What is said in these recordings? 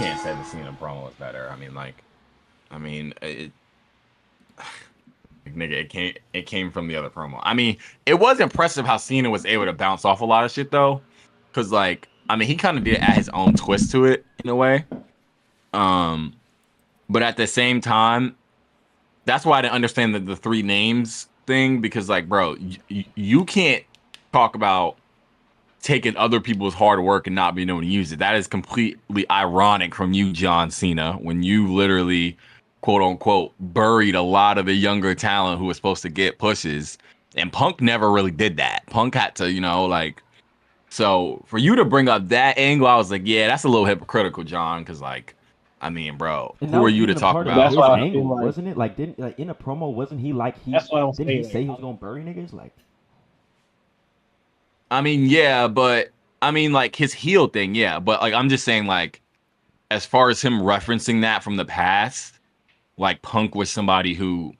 can't say the Cena promo was better. Nigga, it came from the other promo. I mean, it was impressive how Cena was able to bounce off a lot of shit though, because like, I mean, he kind of did add his own twist to it in a way. Um, but at the same time, that's why I didn't understand the three names thing because like, bro, you can't talk about taking other people's hard work and not being able to use it. That is completely ironic from you, John Cena, when you literally, quote unquote, buried a lot of the younger talent who was supposed to get pushes. And Punk never really did that. Punk had to, like, so for you to bring up that angle, I was like, yeah, that's a little hypocritical, John, because like, I mean, bro, And that who are was you to even a talk part of about? That's his why I feel angle, like wasn't it? Like, didn't like in a promo, wasn't he like that's why I'm didn't he saying say like he was gonna bury niggas? Like, I mean, yeah, but I mean, like his heel thing, yeah, but like I'm just saying, like, as far as him referencing that from the past, like Punk was somebody who,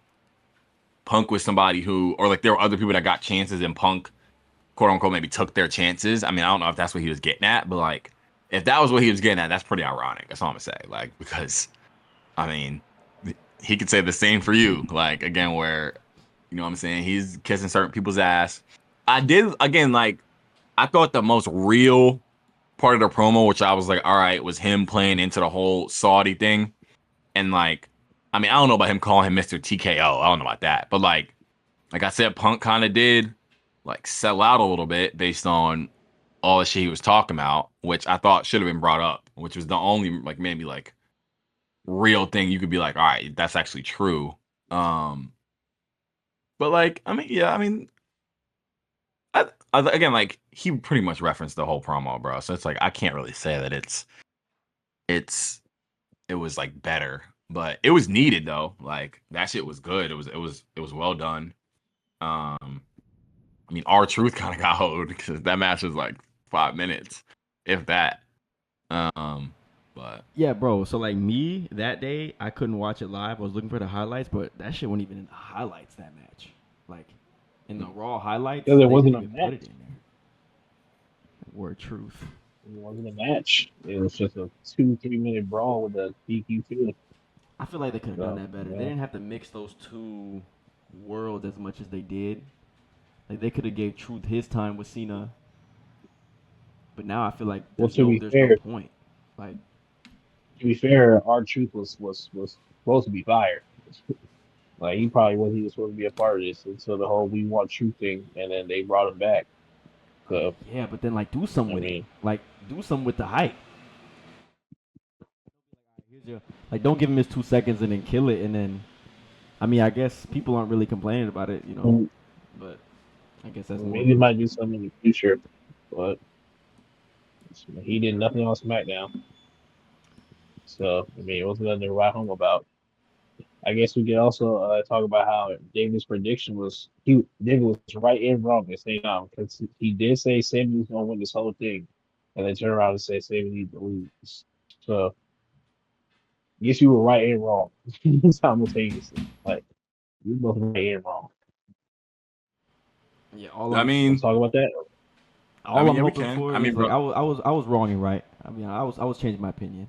or like there were other people that got chances and Punk, quote unquote, maybe took their chances. I mean, I don't know if that's what he was getting at, but like if that was what he was getting at, that's pretty ironic. That's all I'm gonna say. Like, because I mean, he could say the same for you. Like again, where what I'm saying, he's kissing certain people's ass. I did again, like I thought the most real part of the promo, which I was like, all right, was him playing into the whole Saudi thing. And like, I mean, I don't know about him calling him Mr. TKO. I don't know about that. But like I said, Punk kind of did like sell out a little bit based on all the shit he was talking about, which I thought should have been brought up, which was the only like maybe like real thing you could be like, all right, that's actually true. Um, but like, I mean, yeah, I mean, again, like he pretty much referenced the whole promo, bro. So it's like I can't really say that it's it was like better, but it was needed though. Like that shit was good. It was well done. I mean, our truth kind of got hold because that match was like 5 minutes, if that. Um, but yeah, bro. So like me that day, I couldn't watch it live. I was looking for the highlights, but that shit wasn't even in the highlights that match. Like in the Raw highlights, because it they wasn't didn't a even put match. it in there. Word truth. It wasn't a match. It was just a 2-3 minute brawl with a DQ finish. I feel like they could have done So that better. They yeah, didn't have to mix those two worlds as much as they did. Like they could have gave Truth his time with Cena, but now I feel like well there's no point. Like to be fair, our truth was supposed to be fired. Like he probably wasn't even supposed to be a part of this until the whole "We Want Truth" thing, and then they brought him back. So yeah, but then like do something I with it. mean, Like do something with the hype. Here's your, like don't give him his 2 seconds and then kill it and then. I mean I guess people aren't really complaining about it, but I guess that's more of maybe he a might do something in the future, but he did nothing on SmackDown. So I mean, it wasn't nothing to write home about. I guess we could also talk about how David's prediction was David was right and wrong at the same time because he did say Sammy was gonna win this whole thing, and then turn around and say Sammy needs to lose. So I guess you were right and wrong simultaneously. Like you both right and wrong. yeah. I Let's mean, talk about that. All I'm yeah, we hoping can. for I mean, is like bro, I was wrong and right. I mean I was changing my opinion.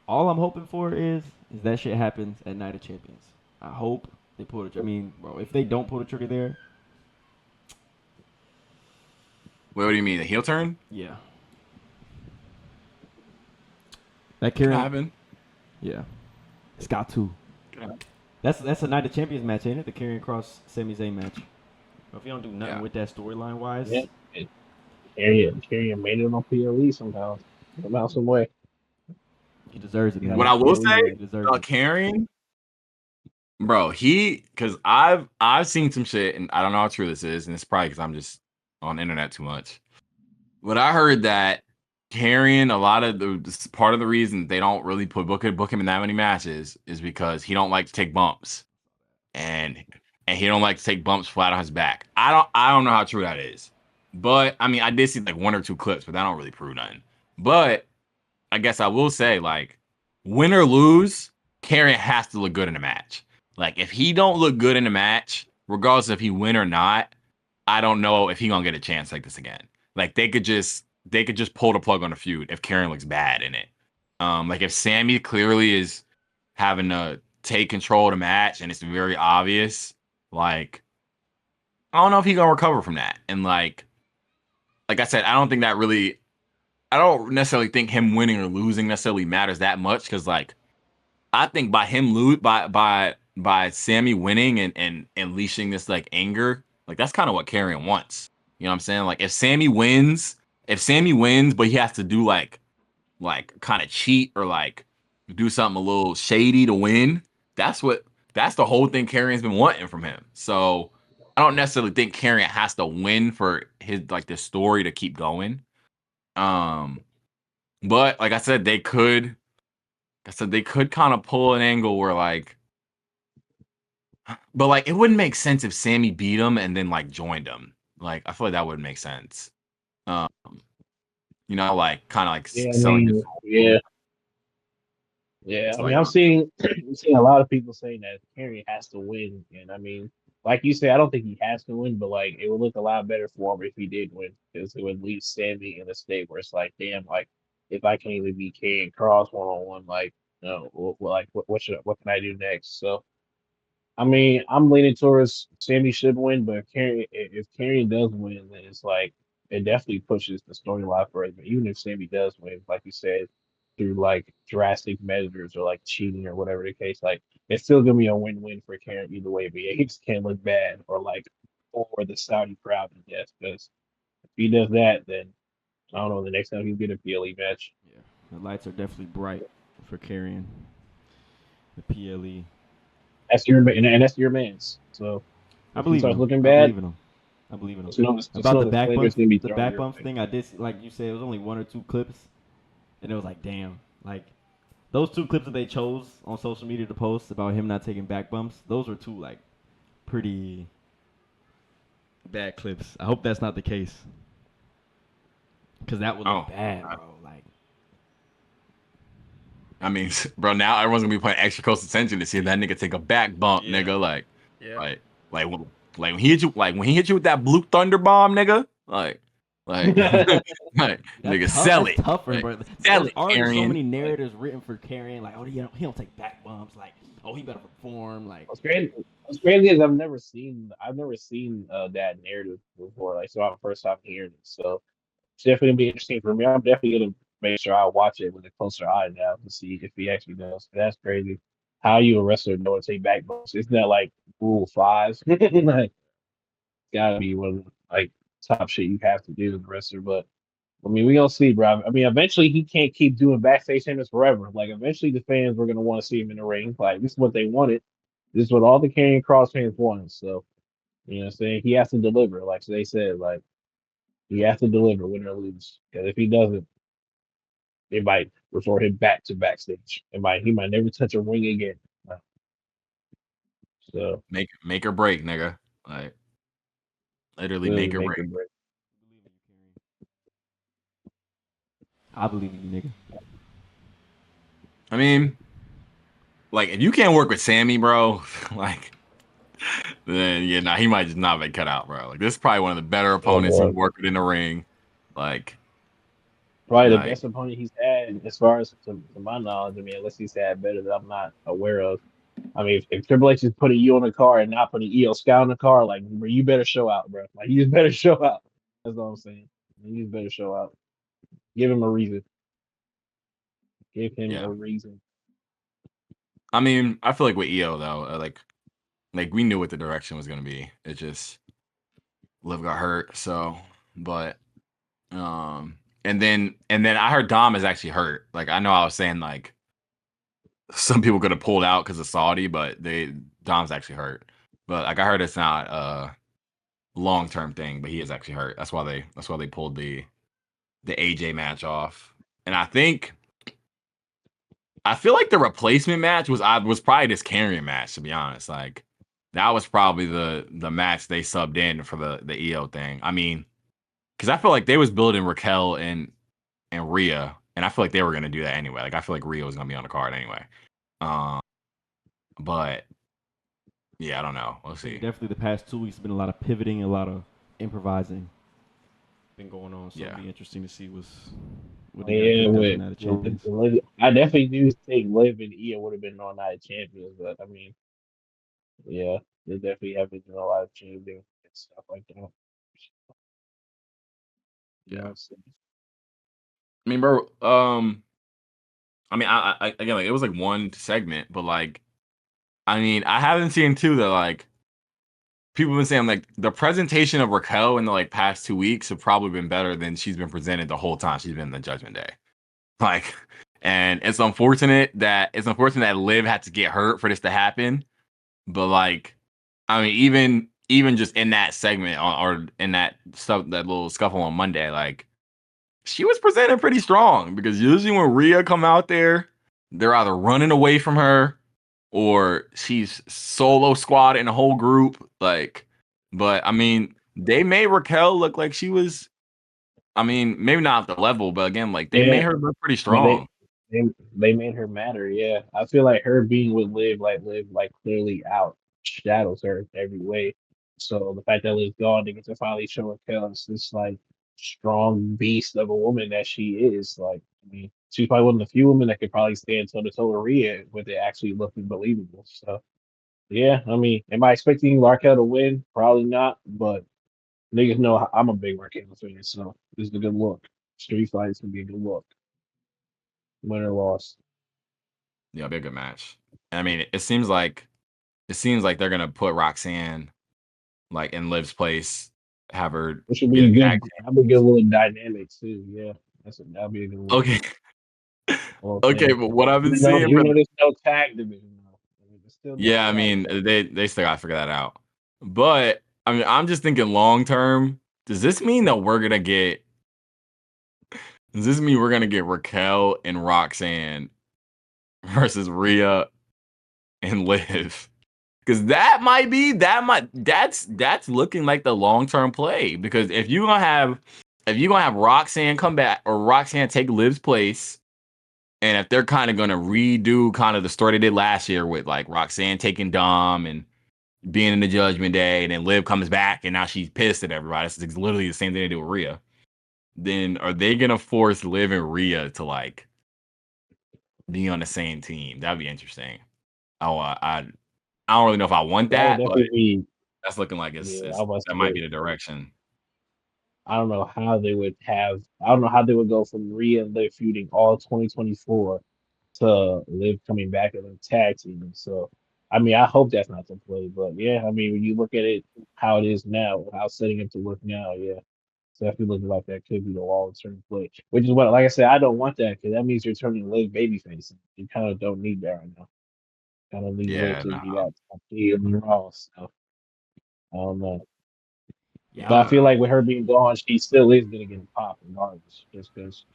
All I'm hoping for is that shit happens at Night of Champions. I hope they pull the trigger. I mean, bro, if they don't pull the trigger there, what do you mean, a heel turn? yeah, that Can Karen, happen. yeah, it's got to. Can happen. That's a Night of Champions match, ain't it? The Karrion Cross Sami Zayn match. But if you don't do nothing Yeah. with that storyline Yeah, wise, and Carrion made it on PLE somehow, some way. he deserves it, He got What man. his I will PLE say He win. deserves about it. carrying, bro, because I've seen some shit, and I don't know how true this is, and it's probably because I'm just on the internet too much. But I heard that carrying a lot of the part of the reason they don't really book him in that many matches is because he don't like to take bumps, and he don't like to take bumps flat on his back. I don't know how true that is, but I mean I did see like one or two clips, but that don't really prove nothing. But I guess I will say, like, win or lose, Karrion has to look good in a match. Like, if he don't look good in a match, regardless if he win or not, I don't know if he gonna get a chance like this again. Like, they could just pull the plug on the feud if Karrion looks bad in it. Like if Sammy clearly is having to take control of the match and it's very obvious, like I don't know if he gonna recover from that. And like I said, I don't necessarily think him winning or losing necessarily matters that much because like I think by him lose by Sammy winning and unleashing this like anger, like that's kind of what Karrion wants. You know what I'm saying? Like if Sammy wins, but he has to do like kind of cheat or like do something a little shady to win, that's the whole thing Karrion's been wanting from him. So I don't necessarily think Karrion has to win for his like the story to keep going. Um, but like I said they could kind of pull an angle where like, but like it wouldn't make sense if Sammy beat him and then like joined him. Like I feel like that wouldn't make sense. Um, like kind of like Yeah, I selling his mean, soul. yeah, yeah. It's I mean, like I'm seeing I'm seeing a lot of people saying that Henry has to win, and I mean, like you said, I don't think he has to win, but like it would look a lot better for him if he did win, because it would leave Sammy in a state where it's like, damn, like if I can't even beat Karrion Cross 1-on-1, like, what can I do next? So I mean, I'm leaning towards Sammy should win, but if Karrion does win, then it's like it definitely pushes the storyline further. Even if Sammy does win, like you said, through like drastic measures or like cheating or whatever the case, like it's still gonna be a win-win for Karrion either way. But yeah, he just can't look bad or like or the Saudi crowd to death, because if he does that, then I don't know the next time he'll get a PLE match. Yeah, the lights are definitely bright for carrying the PLE. That's and that's your man's. So I if he believe in starts him. looking I bad, believe in him. I believe in him. just About know the slander's gonna be the thrown back your bumps way. thing, I did like you said, it was only one or two clips, and it was like, damn, like those two clips that they chose on social media to post about him not taking back bumps. Those were two like pretty bad clips. I hope that's not the case, because that would look oh, bad, bro. Like, I mean, bro, now everyone's gonna be paying extra close attention to see if that nigga take a back bump, yeah, nigga. yeah. Like, like, when he hit you, like when he hit you with that blue thunder bomb, nigga. Like, like, That's nigga, tough. sell That's it, tougher, like, bro. sell There's it, already so Karrion. many Like, narratives written for carrying. Like, oh, he don't take back bumps. Like, oh, he better perform. Like, What's crazy is I've never seen that narrative before. Like, so I'm first time hearing it. So it's definitely gonna be interesting for me. I'm definitely gonna make sure I watch it with a closer eye now to see if he actually does. That's crazy. How you a wrestler know to take back bumps? Isn't that like rule five? Like, gotta be one of the like top shit you have to do as a wrestler. But I mean, we gonna see, bro. I mean, eventually he can't keep doing backstage segments forever. Like, eventually the fans were gonna want to see him in the ring. Like, this is what they wanted. This is what all the Karrion Cross fans wanted. So, you know what I'm saying? He has to deliver. Like they said, like he has to deliver, win or lose. Because if he doesn't, they might refer him back to backstage. He might never touch a ring again. So, make or break, nigga. Like, literally really make or make or break. break. I believe in you, nigga. I mean, like, if you can't work with Sammy, bro, like, then yeah, nah, he might just not make cut out, bro. Like, this is probably one of the better Oh opponents he's boy. worked with in the ring. Like, Probably the like, best opponent he's had, as far as to my knowledge. I mean, unless he's had better that I'm not aware of. I mean, if Triple H is putting you on the car and not putting IYO SKY on the car, like, bro, you better show out, bro. Like, you just better show out. That's all I'm saying. You just better show out. Give him a reason. Give him yeah. a reason. I mean, I feel like with EO though, like we knew what the direction was gonna be. It just Liv got hurt, so but and then I heard Dom is actually hurt. Like I know I was saying like some people could have pulled out because of Saudi, but Dom's actually hurt. But like I heard it's not a long term thing, but he is actually hurt. That's why they pulled the AJ match off. And I feel like the replacement match was probably this carrying match, to be honest. Like that was probably the match they subbed in for the EO thing. I mean, because I feel like they was building Raquel and Rhea, and I feel like they were gonna do that anyway. Like I feel like Rhea was gonna be on the card anyway. Um, but yeah, I don't know. We'll I think see. definitely the past 2 weeks have been a lot of pivoting, a lot of improvising been going on. So it'll Yeah, be interesting to see would have got Yeah, picked up for with Night of Champions. I definitely do think Liv and Io would have been on Night of Champions, but I mean, yeah, they definitely have been doing a lot of changing and stuff like that. You Yeah. know, so, I mean, bro. I mean, I again, like it was like one segment, but like, I mean, I haven't seen two that like people have been saying like the presentation of Raquel in the like past 2 weeks have probably been better than she's been presented the whole time she's been in the Judgment Day. Like, and it's unfortunate that Liv had to get hurt for this to happen. But like, I mean, even just in that segment or in that stuff, that little scuffle on Monday, like she was presented pretty strong because usually when Rhea come out there, they're either running away from her or she's solo squad in a whole group. Like, but I mean, they made Raquel look like she was. I mean, maybe not at the level, but again, like they made yeah, her look pretty but strong. they they made her matter. Yeah, I feel like her being with Liv like clearly outshadows her in every way. So the fact that Liv's gone, they get to finally show Raquel as this like strong beast of a woman that she is. Like, I mean, she's probably one of the few women that could probably stand toe to toe with Rhea with it actually looking believable. So yeah, I mean, am I expecting Raquel to win? Probably not, but niggas know I'm a big Raquel fan, so this is a good look. Street fight is gonna be a good look. Win or loss. Yeah, it'll be a good match. I mean, it seems like they're gonna put Roxanne like in Liv's place, have her Which would be be the good. tag That'd be a good teams. little dynamic too. Yeah, that'd be a good look. Okay, All okay, thing. but what I've been seeing, Even but though there's no tag division now, I mean, there's still no yeah, I tag. mean, they still gotta figure that out. But I mean, I'm just thinking long term. Does this mean that we're gonna get? Does this mean we're gonna get Raquel and Roxanne versus Rhea and Liv? Because that's looking like the long term play. Because if you're gonna have Roxanne come back or Roxanne take Liv's place, and if they're kind of gonna redo kind of the story they did last year with like Roxanne taking Dom and being in the Judgment Day, and then Liv comes back and now she's pissed at everybody. It's literally the same thing they do with Rhea. Then are they gonna force Liv and Rhea to like be on the same team? That'd be interesting. Oh, I don't really know if I want That would that, but definitely be. that's looking like Yeah, that might be the direction. I don't know how they would have. I don't know how they would go from Rhea and Liv feuding all 2024 to Liv coming back and then tag teaming. So, I mean, I hope that's not the play. But yeah, I mean, when you look at it, how it is now, how it's setting up to look now, yeah, it's definitely looking like that could be the long term play. Which is what, like I said, I don't want that because that means you're turning Liv babyface. You kind of don't need that right now. Kind of need Liv Yeah, to no. be that top in the Raw. So I don't know. Yeah, But I I, feel like with her being gone, she still is gonna get a pop regardless, just because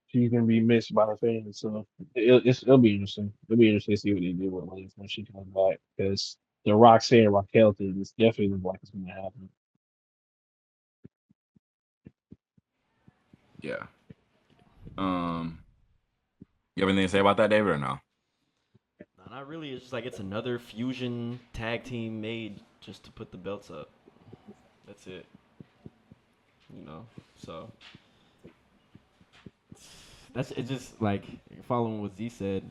she's gonna be missed by the fans. So it'll be interesting. It'll be interesting to see what they do with Liv when she comes back because the Roxanne Raquel thing is definitely looks like it's gonna happen. Yeah. You have anything to say about that, David, or no? not really. It's just like it's another fusion tag team made just to put the belts up. That's it. You know. So that's it. Just like following what Z said.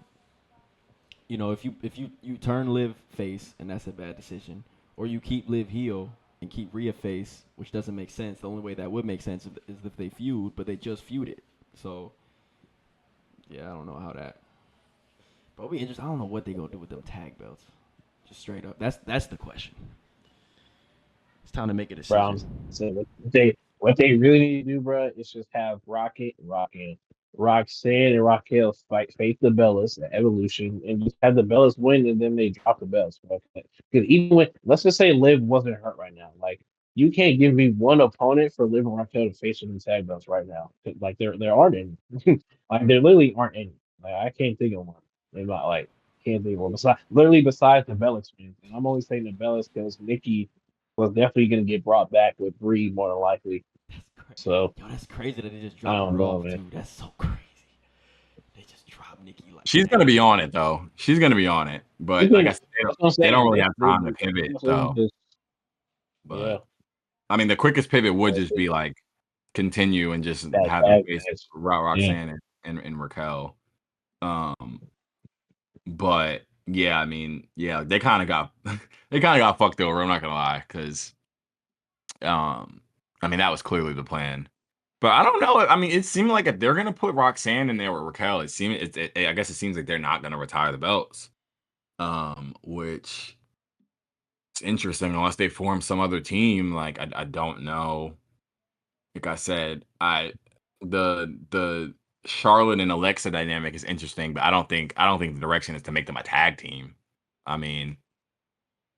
You know, if you turn Liv face and that's a bad decision, or you keep Liv heel and keep Rhea face, which doesn't make sense. The only way that would make sense is if they feud, but they just feuded. So yeah, I don't know how that. But it'll be interesting. I don't know what they gonna do with them tag belts. Just straight up. That's the question. It's time to make a decision. Browns. So what they really need to do, bro, is just have Roxanne, and Raquel fight face the Bellas at Evolution, and just have the Bellas win, and then they drop the belts, bro. Because even when let's just say Liv wasn't hurt right now, like you can't give me one opponent for Liv and Raquel to face in the tag belts right now. Like there aren't any. Like there literally aren't any. Like I can't think of one. They're not like can't think of one. Besides the Bellas fans. And I'm only saying the Bellas because Nikki was definitely going to get brought back with Bree more than likely. That's crazy. So Yo, that's crazy that they just I dropped don't her know, off man. too. That's so crazy. They just dropped Nikki like She's that. gonna be on it though. She's gonna be on it. He's But like I gonna, said, that's what I'm they don't saying. really have time to pivot That's what he though. just, yeah. But I mean, the quickest pivot would just be like continue and just That have them tag face match. Roxanne and Raquel. But yeah, I mean, yeah, they kind of got fucked over. I'm not gonna lie, because I mean that was clearly the plan. But I don't know. I mean, it seemed like if they're gonna put Roxanne in there with Raquel, I guess it seems like they're not gonna retire the belts. Which is interesting unless they form some other team. Like I don't know. Like I said, the Charlotte and Alexa dynamic is interesting, but I don't think the direction is to make them a tag team. I mean,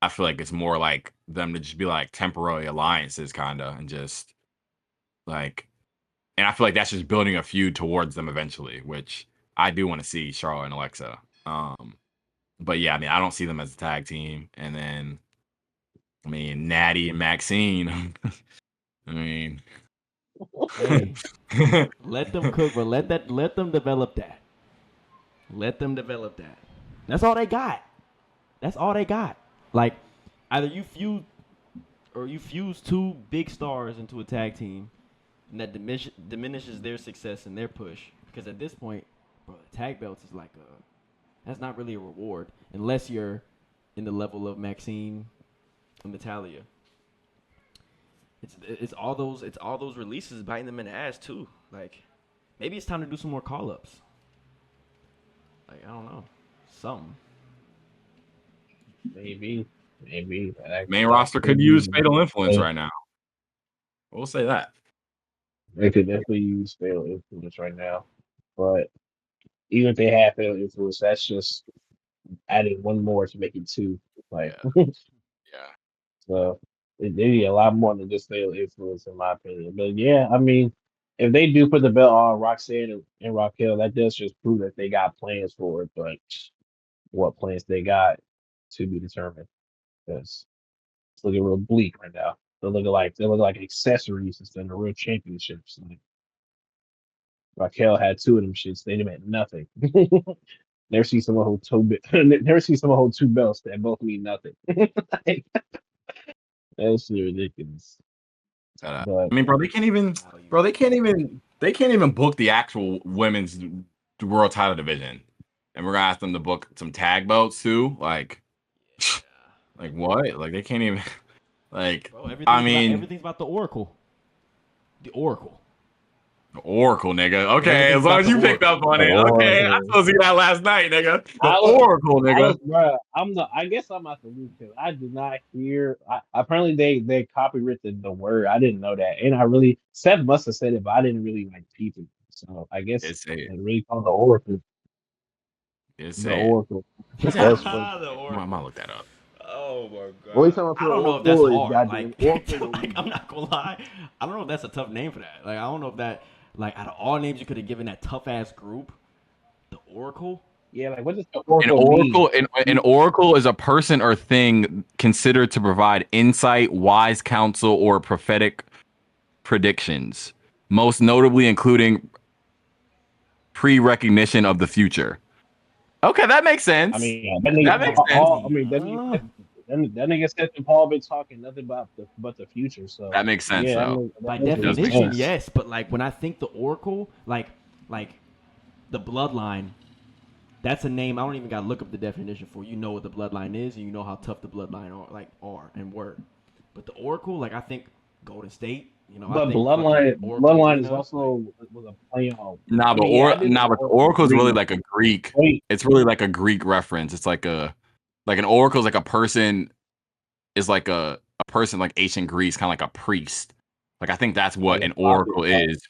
I feel like it's more like them to just be like temporary alliances, kind of, and just like, and I feel like that's just building a feud towards them eventually, which I do want to see Charlotte and Alexa. But yeah, I mean, I don't see them as a tag team, and then I mean, Natty and Maxine. I mean, Hey, let them cook, but let them develop that. Let them develop that. That's all they got. That's all they got. Like, either you fuse two big stars into a tag team, and that diminishes their success and their push. Because at this point, bro, the tag belts is like that's not really a reward unless you're in the level of Maxine and Natalia. It's all those releases biting them in the ass too. Like, maybe it's time to do some more call ups. Like, I don't know, something. Maybe main that roster could could use be. fatal influence right now. We'll say that. They could definitely use fatal influence right now, but even if they have fatal influence, that's just adding one more to make it two. Like, Yeah, yeah. so they need a lot more than just fatal influence, in my opinion. But yeah, I mean, if they do put the belt on Roxanne and Raquel, that does just prove that they got plans for it. But what plans they got to be determined, because it's looking real bleak right now. They look like accessories instead of real championships. Like, Raquel had two of them shits. They meant nothing. Never see someone hold never see someone hold two belts that both mean nothing. Like, that's ridiculous. But I mean, bro, they can't even, book the actual women's world title division, and we're gonna ask them to book some tag belts too. Like, like what? Like they can't even. Like, Bro, I mean, everything's about the Oracle. The Oracle. Oracle, nigga. Okay, Everything's as long about as the you picked Oracle. up on the it. Okay, I Oracle. supposed to see that last night, nigga. The I was, Oracle, nigga. bro. I guess I'm not the loop because I did not hear. Apparently, they copywritten the word. I didn't know that, and I really Seth must have said it, but I didn't really like peep it. So I guess It's a, they really called the Oracle. it's The a. Oracle. What's that? That's funny. The I'm Oracle. gonna look that up. Oh my Only god. time I I feel don't know if that's Oracle is hard. goddamn Like, Oracle. like I'm not gonna lie. I don't know if that's a tough name for that. Like, I don't know if that, like, out of all names you could have given that tough ass group, the Oracle. Yeah, like what does the An Oracle mean? oracle, an oracle is a person or thing considered to provide insight, wise counsel, or prophetic predictions, most notably including pre-recognition of the future. Okay, that makes I sense. mean, that That nigga makes sense. Paul. I mean, that nigga Seth and Paul been talking nothing about the future. So That makes sense, yeah, I though. mean, By that does It make does make definition, sense. sense. yes, but like when I think the Oracle, like the bloodline, that's a name I don't even gotta look up the definition for. You know what the bloodline is, and you know how tough the bloodline are and were. But the Oracle, like I think Golden State, I But think fucking Oracle bloodline is Arena, like also was a play on. Nah, I mean, yeah, I did know but the Oracle oracle is really Greek. like a Greek. Wait, It's really like a Greek reference. It's like an oracle is like a person, is like a person like ancient Greece, kind of like a priest. Like I think that's like what a an prophet, oracle right? is.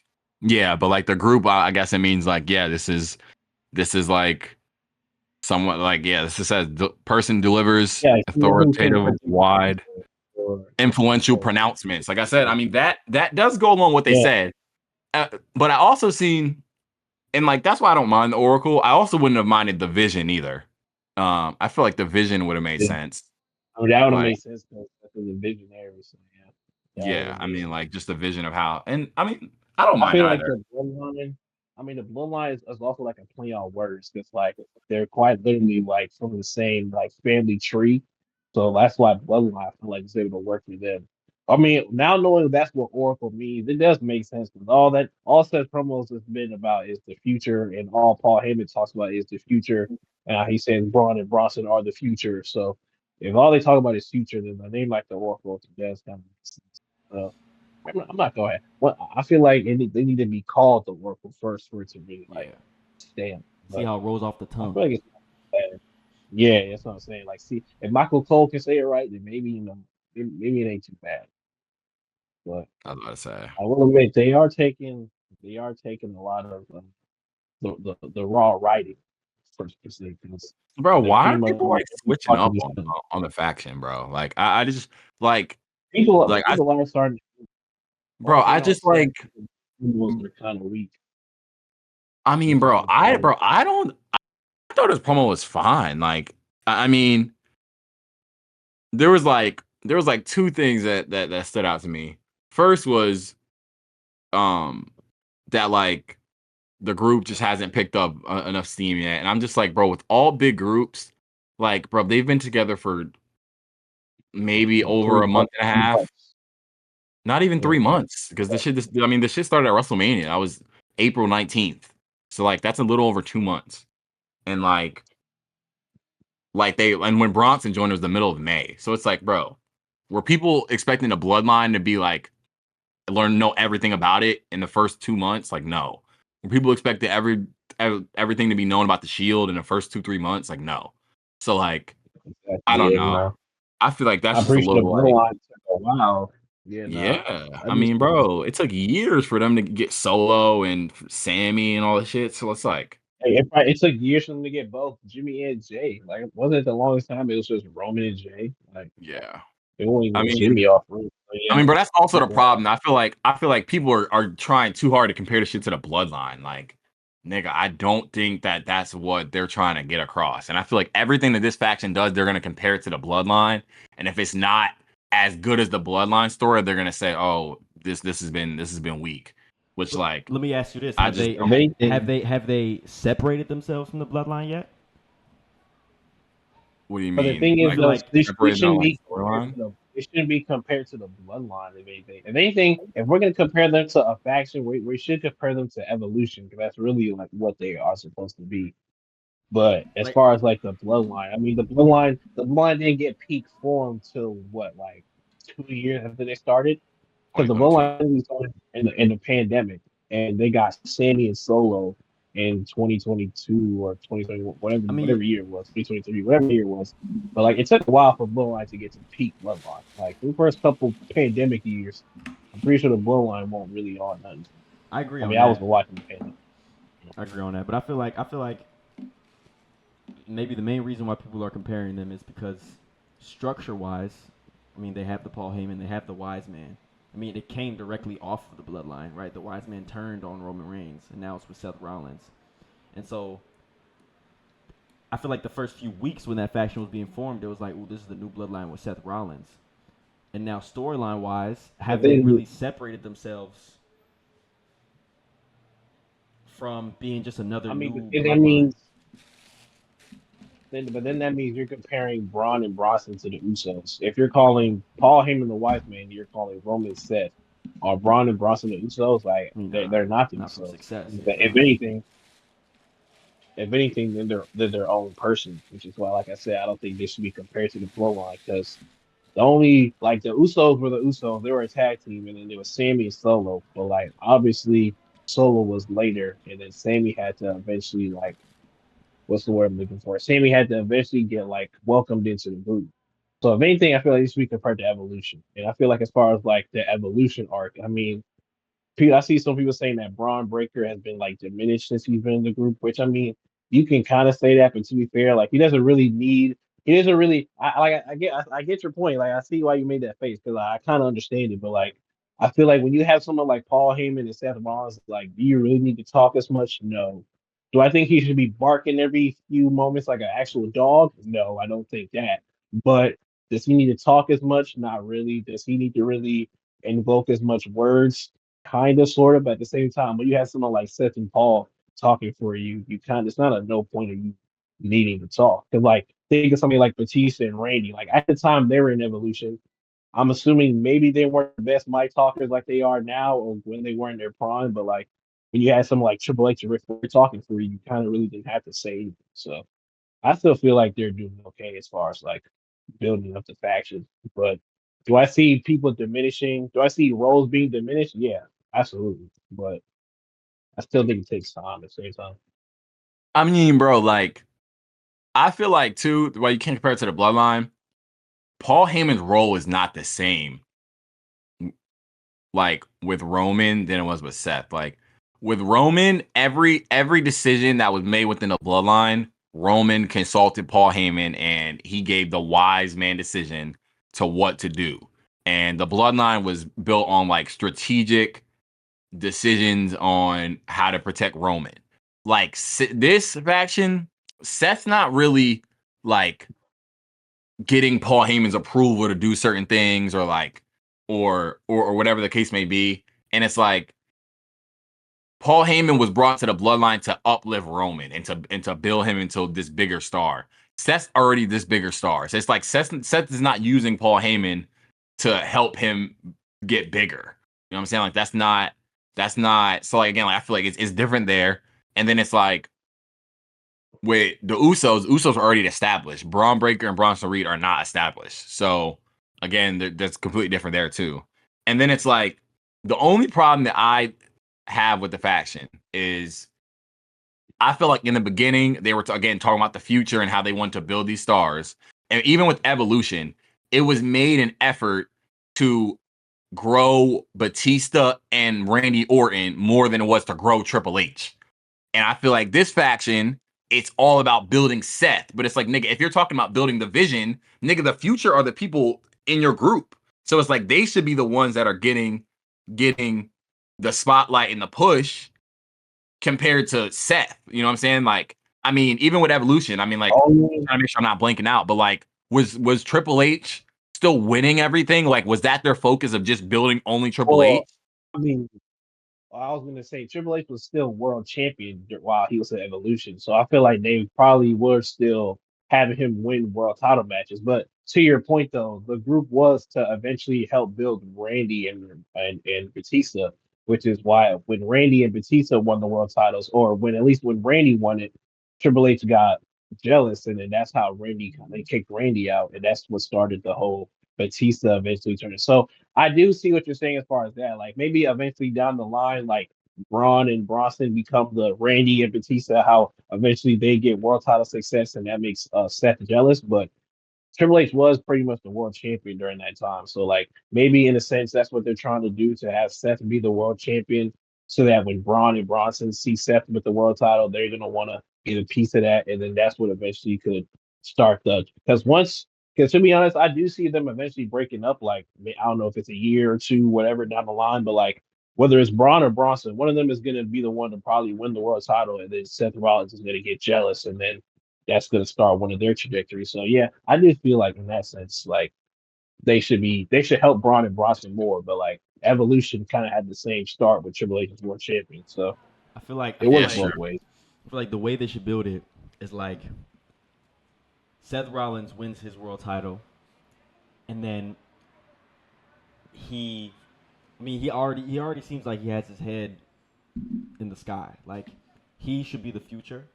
Yeah, but like the group, I guess it means like, yeah, this is like somewhat like, yeah, this says person delivers Yeah, someone who can authoritative, predict the wide, future or influential or pronouncements. Like I said, I mean that does go along with what they yeah. said. But I also seen, and like that's why I don't mind the oracle. I also wouldn't have minded the vision either. I feel like the vision would have made sense. I mean, that would have Like, made sense because that's a visionary. So yeah, that would yeah, have I made mean, sense. like just the vision of how, and I mean, I don't I mind feel like either. the bloodline. I mean, the bloodline is also like a play on words. It's like they're quite literally like from the same like family tree. So that's why bloodline I feel like is able to work for them. I mean, now knowing that's what Oracle means, it does make sense because all Seth promos has been about is the future, and all Paul Heyman talks about is the future. And he says Braun and Bronson are the future. So if all they talk about is future, then a name like the Oracle does kind of make sense. I'm not going. Well, I feel like they need to be called the Oracle first for it to really like Yeah. stand. See But how it rolls off the I tongue. feel like it's bad. Yeah, that's what I'm saying. Like, see, if Michael Cole can say it right, then maybe maybe it ain't too bad. But I was about to say, I will admit they are taking a lot of the raw writing for specific because bro, they're why pretty are much people like switching watching up this film. on the faction, bro? Like, I just like, I, People are starting. bro, Only I thing I'll just say like, was they're kind of weak. I mean, That's bro, all I'm saying. I don't, I thought his promo was fine. Like, I mean, there was like two things that stood out to me. First was, um, that like the group just hasn't picked up enough steam yet, and I'm just like, bro, with all big groups, like, bro, they've been together for maybe About over a month and a three half. months. Not even Yeah. 3 months because I mean, the shit started at WrestleMania. I was April 19th. So, like, that's a little over 2 months. And, and when Bronson joined, it was the middle of May. So it's like, bro, were people expecting the bloodline to be like, know everything about it in the first 2 months? Like, no. Were people expected everything to be known about the Shield in the first 2-3 months? Like, no. So, like, I don't Yeah, know. no. I feel like that's I'm just a pretty sure the little like, bloodline took a while. Yeah, no. yeah, I I just mean, bro, it took years for them to get Solo and Sammy and all this shit. So it's like, it took years for them to get both Jimmy and Jay. Like, wasn't it the longest time? It was just Roman and Jay. Like, yeah. they won't I even get mean, Jimmy off route. So yeah, but that's it also took the a while. problem. I feel like people are trying too hard to compare the shit to the bloodline. Like, nigga, I don't think that that's what they're trying to get across. And I feel like everything that this faction does, they're gonna compare it to the bloodline. And if it's not as good as the bloodline story, they're gonna say, oh, this has been weak. Which like Let me ask you this: I just If anything, have they separated themselves from the bloodline yet? what do you but the mean? thing I is, Like feel though, like they separated on shouldn't like be compared storyline? to they shouldn't be compared to the bloodline. If anything, if we're gonna compare them to a faction, we should compare them to Evolution because that's really like what they are supposed to be. But as like far as like the bloodline, I mean, the bloodline didn't get peak form till what, like 2 years after they started, because the 2022. bloodline really started in the pandemic, and they got Sammy and Solo in 2022 or 2021, I mean, whatever year it was, 2023, whatever year it was. But like, it took a while for bloodline to get to peak bloodline. Like the first couple pandemic years, I'm pretty sure the bloodline won't really on nothing. I agree I on mean, I was that. watching the pandemic. I agree on that. But I feel like maybe the main reason why people are comparing them is because structure-wise, I mean, they have the Paul Heyman, they have the Wise Man. I mean, it came directly off of the bloodline, right? The Wise Man turned on Roman Reigns, and now it's with Seth Rollins. And so I feel like the first few weeks when that faction was being formed, it was like, "Oh, this is the new bloodline with Seth Rollins." And now, storyline wise, But have they then, really separated themselves from being just another I mean, but new then that bloodline? means then that means you're comparing Braun and Bronson to the Usos. If you're calling Paul Heyman the Wise Man, you're calling Roman Seth or Braun and Bronson the Usos. Like I mean, they're not the not from Usos. success. Yeah, If nah. anything, then they're their own person, which is why, like I said, I don't think they should be compared to the Bloodline because the only like the Usos were the Usos. They were a tag team, and then there was Sammy and Solo. But like obviously Solo was later, and then Sammy had to eventually like what's the word I'm looking for? Sammy had to eventually get like welcomed into the group. So if anything, I feel like this should be compared to Evolution. And I feel like as far as like the Evolution arc, I mean, I see some people saying that Braun Breaker has been like diminished since he's been in the group, which I mean, you can kind of say that, but to be fair, like he doesn't really need. He doesn't really. I get your point. Like I see why you made that face because I kind of understand it. But like I feel like when you have someone like Paul Heyman and Seth Rollins, like, do you really need to talk as much? No. Do I think he should be barking every few moments like an actual dog? No, I don't think that. But does he need to talk as much? Not really. Does he need to really invoke as much words? Kind of, sort of, but at the same time, when you have someone like Seth and Paul talking for you, you kind of it's not a no point of you needing to talk. Because like think of something like Batista and Randy. Like at the time they were in Evolution, I'm assuming maybe they weren't the best mic talkers like they are now, or when they were in their prime. But like when you had someone like Triple H and Ric Flair talking for you, you kind of really didn't have to say anything. So I still feel like they're doing okay as far as like building up the faction. But do I see people diminishing? Do I see roles being diminished? Yeah, absolutely. But I still think it takes time at the same time. I mean, bro, like I feel like too, why you can't compare it to the bloodline. Paul Heyman's role is not the same, like with Roman than it was with Seth. Like with Roman, every decision that was made within the bloodline, Roman consulted Paul Heyman and he gave the wise man decision to what to do. And the bloodline was built on like strategic decisions on how to protect Roman. Like this faction, Seth's not really like getting Paul Heyman's approval to do certain things or like or whatever the case may be. And it's like Paul Heyman was brought to the bloodline to uplift Roman and to build him into this bigger star. Seth's already this bigger star. So it's like Seth is not using Paul Heyman to help him get bigger. You know what I'm saying? Like that's not so like again, like I feel like it's different there. And then it's like with the Usos are already established. Braun Breaker and Bronson Reed are not established. So again, that's completely different there too. And then it's like the only problem that I have with the faction is I feel like in the beginning they were again talking about the future and how they want to build these stars. And even with Evolution, it was made an effort to grow Batista and Randy Orton more than it was to grow Triple H. And I feel like this faction, it's all about building Seth. But it's like, nigga, if you're talking about building the vision, nigga, the future are the people in your group. So it's like they should be the ones that are getting the spotlight and the push compared to Seth. You know what I'm saying? Like, I mean, even with Evolution, I mean, like, Oh, trying to make sure I'm not blanking out, but like, was Triple H still winning everything? Like, was that their focus of just building only Triple H? well, I mean, I was gonna say Triple H was still world champion while he was in Evolution, so I feel like they probably were still having him win world title matches. But to your point, though, the group was to eventually help build Randy and Batista, which is why when Randy and Batista won the world titles, or when at least when Randy won it, Triple H got jealous, and then that's how Randy kind of kicked Randy out, and that's what started the whole Batista eventually turning. So I do see what you're saying as far as that. Like maybe eventually down the line, like Braun and Bronson become the Randy and Batista, how eventually they get world title success, and that makes Seth jealous. But Triple H was pretty much the world champion during that time. So like maybe in a sense that's what they're trying to do to have Seth be the world champion so that when Braun and Bronson see Seth with the world title, they're gonna want to get a piece of that. And then that's what eventually could start the because to be honest, I do see them eventually breaking up. Like I don't know if it's a year or two, whatever down the line, but like whether it's Braun or Bronson, one of them is going to be the one to probably win the world title, and then Seth Rollins is going to get jealous, and then that's going to start one of their trajectories. So yeah, I do feel like in that sense, like they should help Braun and Bronson more, but like Evolution kind of had the same start with Triple H as world champion, so I feel like I it feel Yeah, works like sure. both ways. I feel like the way they should build it is like Seth Rollins wins his world title, and then he, I mean, he already seems like he has his head in the sky. Like he should be the future,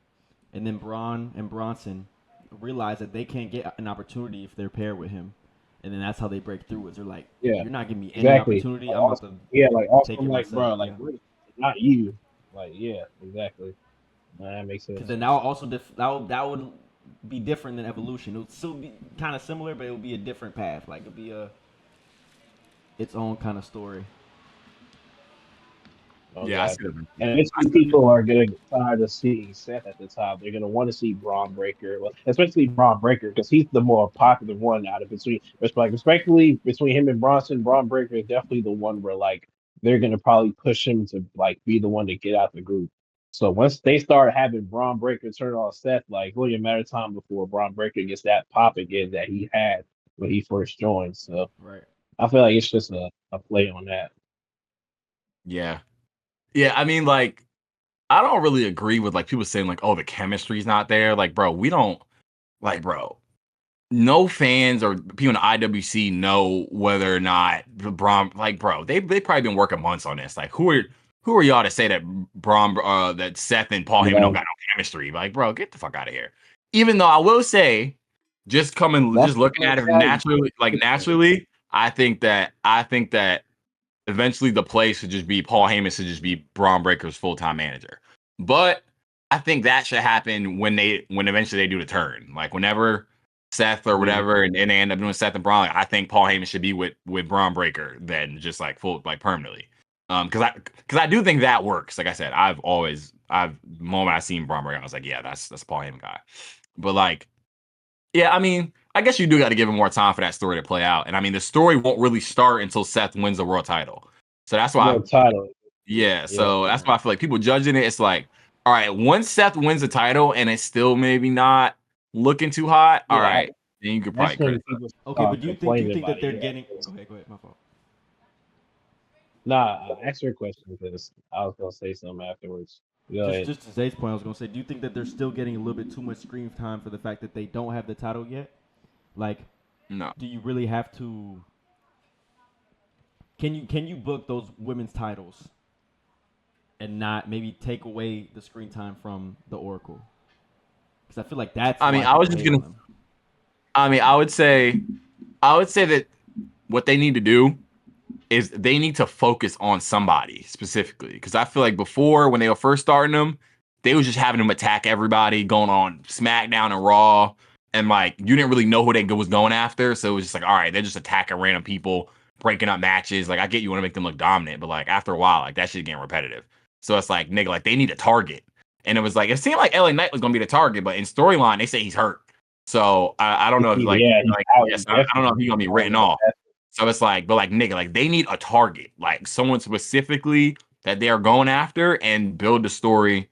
and then Braun and Bronson realize that they can't get an opportunity if they're paired with him, and then that's how they break through. Is they're like, Yeah, you're not giving me any exactly. opportunity. Like I'm about also, to yeah, like also take I'm it like, myself. bro, like Yeah. really, not you. Like, yeah, exactly. Nah, that makes Because sense. then that would also that would be different than evolution. It would still be kind of similar, but it would be a different path. Like it'd be a its own kind of story. Oh Yeah, I God. see that. And eventually people are gonna get tired of seeing Seth at the top. They're gonna want to see Braun Breaker, well, especially Braun Breaker, because he's the more popular one out of between like respectively between him and Bronson, Braun Breaker is definitely the one where like they're gonna probably push him to like be the one to get out the group. So once they start having Braun Breaker turn on Seth, like only a matter of time before Braun Breaker gets that pop again that he had when he first joined. So Right. I feel like it's just a play on that. Yeah. Yeah, I mean, like, I don't really agree with like people saying like, oh, the chemistry's not there. Like, bro, we don't like, bro. no fans or people in the IWC know whether or not Braun, like, bro, they probably been working months on this. Like, who are y'all to say that that Seth and Paul Heyman Yeah, don't got no chemistry? Like, bro, get the fuck out of here. Even though I will say, just that's looking the at it mentality. naturally, I think that eventually the play should just be Paul Heyman should just be Braun Breaker's full-time manager. But I think that should happen when eventually they do the turn. Like whenever Seth or Yeah, whatever, and they end up doing Seth and Braun, like, I think Paul Heyman should be with Braun Breaker then just like full like permanently. Because I do think that works. Like I said, the moment I seen Braun Breaker, I was like, yeah, that's Paul Heyman guy. But like, yeah, I mean, I guess you do got to give him more time for that story to play out. And I mean, the story won't really start until Seth wins the world title. So that's why, world title. yeah. Yeah, So that's why I feel like people judging it. It's like, all right, once Seth wins the title and it's still maybe not looking too hot, all yeah. right, then you could That's probably when criticize. people Okay, but start do you complaining think about that it. they're Yeah, getting? 'cause- Go ahead, my fault. nah, ask your question because I was gonna say something afterwards. Go ahead. Just to Zay's point, I was gonna say, do you think that they're still getting a little bit too much screen time for the fact that they don't have the title yet? Like, No, do you really have to? Can you book those women's titles and not maybe take away the screen time from the Oracle? Because I feel like that's I mean, why I was people just hate gonna. on them. I mean, I would say that what they need to do is they need to focus on somebody specifically. Because I feel like before, when they were first starting them, they was just having them attack everybody, going on SmackDown and Raw, and like you didn't really know who they was going after. So it was just like, all right, they're just attacking random people, breaking up matches. Like I get you want to make them look dominant, but like after a while, like that shit getting repetitive. So it's like, nigga, like they need a target. And it was like it seemed like LA Knight was gonna be the target, but in storyline they say he's hurt. So I don't know if Yeah, he's out. yes, I don't know if Definitely he's gonna be out. written off. So it's like, but like nigga, like they need a target, like someone specifically that they are going after and build the story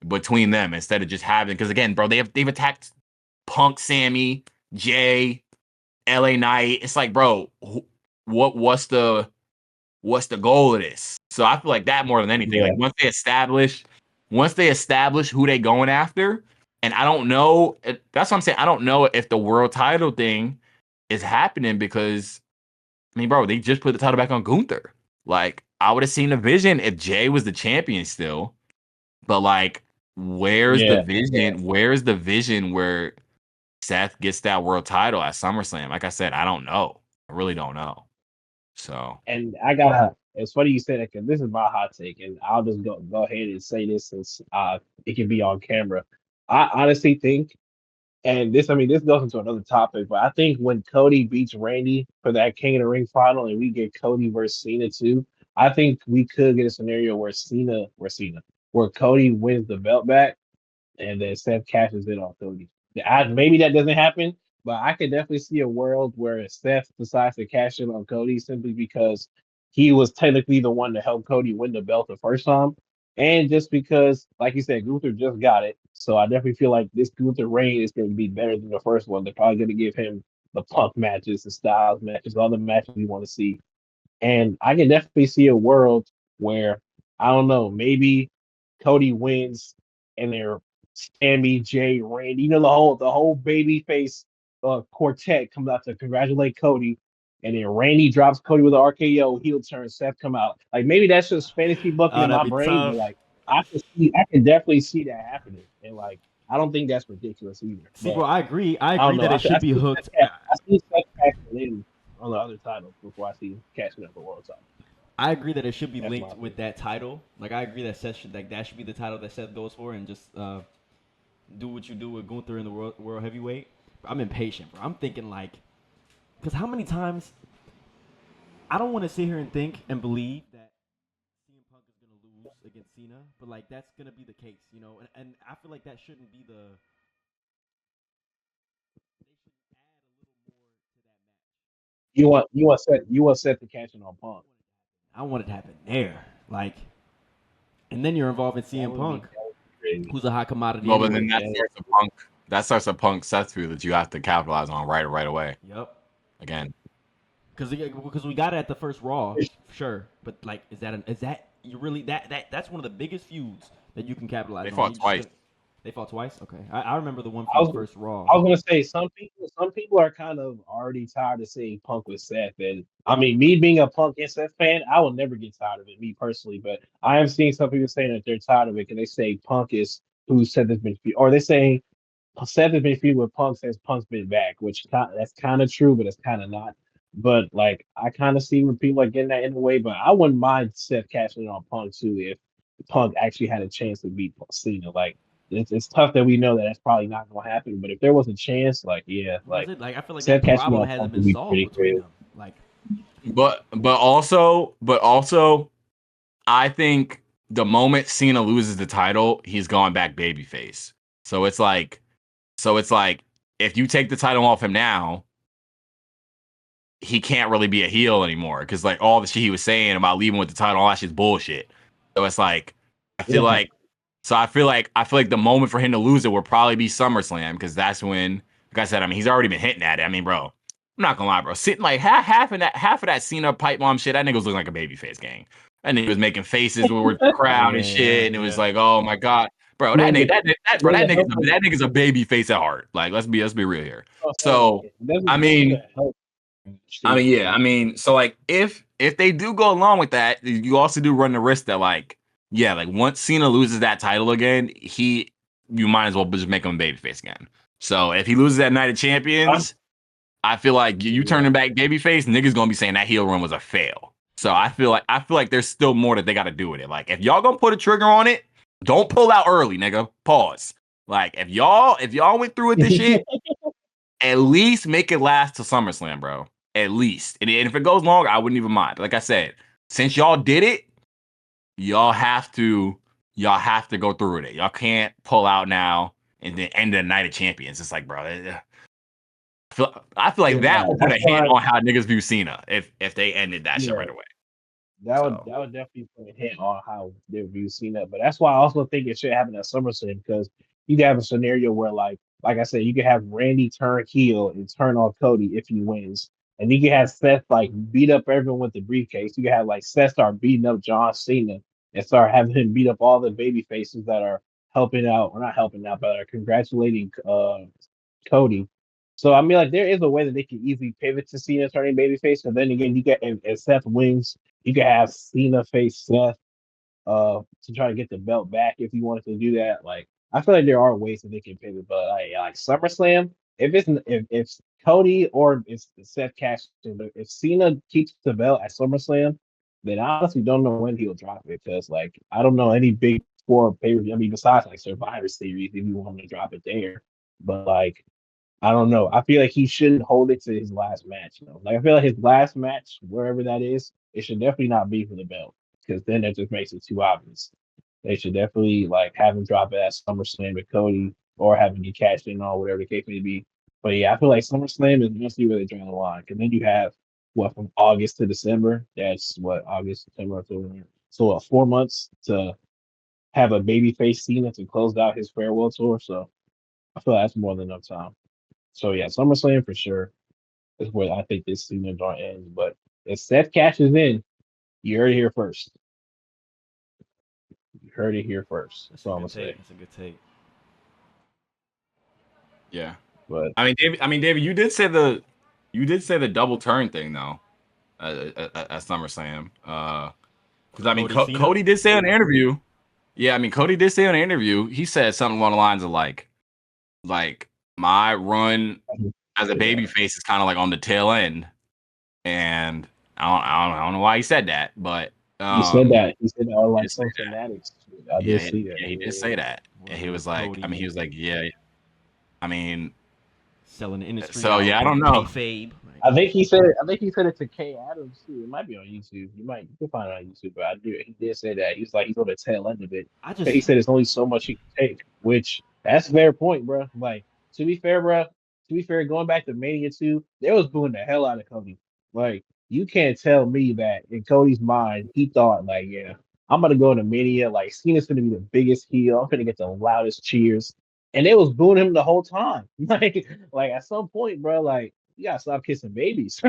between them instead of just having because again, bro, they've attacked Punk, Sammy, Jay, LA Knight. It's like, bro, what's the goal of this? So I feel like that more than anything. Like Yeah, once they establish who they going after, and I don't know. That's what I'm saying. I don't know if the world title thing is happening because I mean, bro, they just put the title back on Gunther. Like, I would have seen the vision if Jay was the champion still. But like, where's the yeah. vision? Where's the vision where Seth gets that world title at SummerSlam? Like I said, I don't know. I really don't know. So And I gotta. It's funny you said that because this is my hot take, and I'll just go ahead and say this since it can be on camera. I honestly think, and this I mean this goes into another topic, but I think when Cody beats Randy for that King of the Ring final, and we get Cody versus Cena too, I think we could get a scenario where Cody wins the belt back and then Seth cashes in on Cody. Maybe that doesn't happen, but I could definitely see a world where Seth decides to cash in on Cody simply because he was technically the one to help Cody win the belt the first time, and just because, like you said, Gunther just got it. So I definitely feel like this Gunther reign is going to be better than the first one. They're probably going to give him the Punk matches, the Styles matches, all the matches we want to see. And I can definitely see a world where I don't know, maybe Cody wins and they're Sammy, Jay, Randy, the whole baby face quartet comes out to congratulate Cody, and then Randy drops Cody with an RKO, heel turn, Seth come out. Like maybe that's just fantasy booking Oh, in that'd my be brain, but tough. like I can definitely see that happening. And like I don't think that's ridiculous either. See, bro, But I agree. I I don't agree know. that it should be hooked. I see Seth cashing in on the other titles before I see him cashing up the world title. I agree that it should be That's my linked with opinion. that title. Like I agree that Seth should like that should be the title that Seth goes for, and just do what you do with Gunther in the world heavyweight. I'm impatient, bro. I'm thinking like, because how many times I don't want to sit here and think and believe that CM Punk is gonna lose against Cena, but like that's gonna be the case, you know. And I feel like that shouldn't be the. They should add a little more to that match. You want Seth to cash in on Punk. I want it to happen there, like, and then you're involving CM Punk, That would be crazy. who's a hot commodity well, but then anyway. That would, that starts a punk Seth feud that you have to capitalize on right away. Yep. Again, Because we got it at the first Raw, sure. But like, is that you really that's one of the biggest feuds that you can capitalize they on. fought You just twice. gonna, They fought twice. Okay, I remember the one I from the was first Raw. I was gonna say some people are kind of already tired of seeing Punk with Seth, and I mean me being a Punk and Seth fan, I will never get tired of it, me personally. But I am seeing some people saying that they're tired of it, and they say Punk is who Seth has been, or they say Seth has been feuding with Punk since Punk's been back, which that's kind of true, but it's kind of not. But like I kind of see when people are getting that in the way, but I wouldn't mind Seth cashing in on Punk too if Punk actually had a chance to beat Cena. Like it's tough that we know that that's probably not going to happen, but if there was a chance, like yeah, Was like it like I feel like Seth that cashing in problem on hasn't Punk been would be solved pretty between crazy. them? Like, But also, I think the moment Cena loses the title, he's going back babyface. So it's like, so it's like, if you take the title off him now, he can't really be a heel anymore because like all the shit he was saying about leaving with the title, all that shit's bullshit. So it's like, I feel Yeah, like, I feel like the moment for him to lose it would probably be SummerSlam because that's when, like I said, I mean he's already been hitting at it. I mean, bro, I'm not gonna lie, bro, sitting like half of that Cena pipe bomb shit, that nigga was looking like a babyface gang. That nigga was making faces with the crowd and yeah, shit, and it was yeah. like, oh my god, bro, that nigga, nigga, nigga help him. that nigga's a baby face at heart. Like, let's be real here. I'm saying So, it doesn't I mean, help. yeah, I mean, so like if they do go along with that, you also do run the risk that like, yeah, like once Cena loses that title again, you might as well just make him a babyface again. So if he loses that Night of Champions, I feel like you Yeah. turning back babyface, niggas gonna be saying that heel run was a fail. So I feel like there's still more that they got to do with it. Like if y'all gonna put a trigger on it, don't pull out early, nigga. Pause. Like if y'all went through with this shit, at least make it last to SummerSlam, bro. At least. And if it goes longer, I wouldn't even mind. Like I said, since y'all did it, y'all have to go through with it. Y'all can't pull out now and then end the Night of Champions. It's like, bro, I feel like Yeah, that would put that's a hit why. on how niggas view Cena if they ended that shit Yeah, right away. So that would definitely put a hit on how they view Cena. But that's why I also think it should happen at SummerSlam because you could have a scenario where like I said, you could have Randy turn heel and turn on Cody if he wins. And you could have Seth like beat up everyone with the briefcase. You could have like Seth start beating up John Cena and start having him beat up all the baby faces that are helping out, or not helping out, but are congratulating Cody. So I mean, like there is a way that they can easily pivot to Cena turning babyface, and then again, you get if Seth wins, you can have Cena face Seth to try to get the belt back if you wanted to do that. Like I feel like there are ways that they can pivot, but like SummerSlam, if Cody or if Seth cash, but if Cena keeps the belt at SummerSlam, then I honestly don't know when he'll drop it because like I don't know any big four pay per view. I mean, besides like Survivor Series, if you want to drop it there, but like. I don't know. I feel like he shouldn't hold it to his last match. You know, like I feel like his last match, wherever that is, it should definitely not be for the belt because then it just makes it too obvious. They should definitely like have him drop it at SummerSlam with Cody or have him get cashed in or whatever the case may be. But yeah, I feel like SummerSlam is mostly where they draw the line. And then you have what from August to December. That's what August, September, October. So 4 months to have a babyface Cena to close out his farewell tour. So I feel like that's more than enough time. So yeah, SummerSlam for sure is where I think this season joint ends. But if Seth cashes in, you heard it here first. You heard it here first. That's That's a all I'm good gonna say. take. That's a good take. yeah. But I mean, David, you did say the double turn thing though at SummerSlam. Because I mean, Cody Cena. Cody did say in an interview. Yeah, I mean, Cody did say in an interview. He said something along the lines of like my run I can as a say that. baby face is kind of like on the tail end, and I don't know why he said that, but He said um, that. He said that on he like did say some that. fanatics. I did Yeah, see that. yeah, he did say Yeah. that, and he Working was with like, I Cody, mean, he was like, yeah, I mean, selling the industry so out, yeah, I don't breaking know. kayfabe. Like, I think he said it. I think he said it to Kay Adams too. It might be on YouTube. You can find it on YouTube, but I do. He did say that. He was like he's on the tail end of it. I But he just said it's only so much he can take, which that's a fair point, bro. Like to be fair, bro. To be fair, going back to Mania 2, they was booing the hell out of Cody. Like you can't tell me that in Cody's mind he thought like, yeah, I'm gonna go to Mania. Like Cena's gonna be the biggest heel. I'm gonna get the loudest cheers, and they was booing him the whole time. Like at some point, bro. Like you gotta stop kissing babies.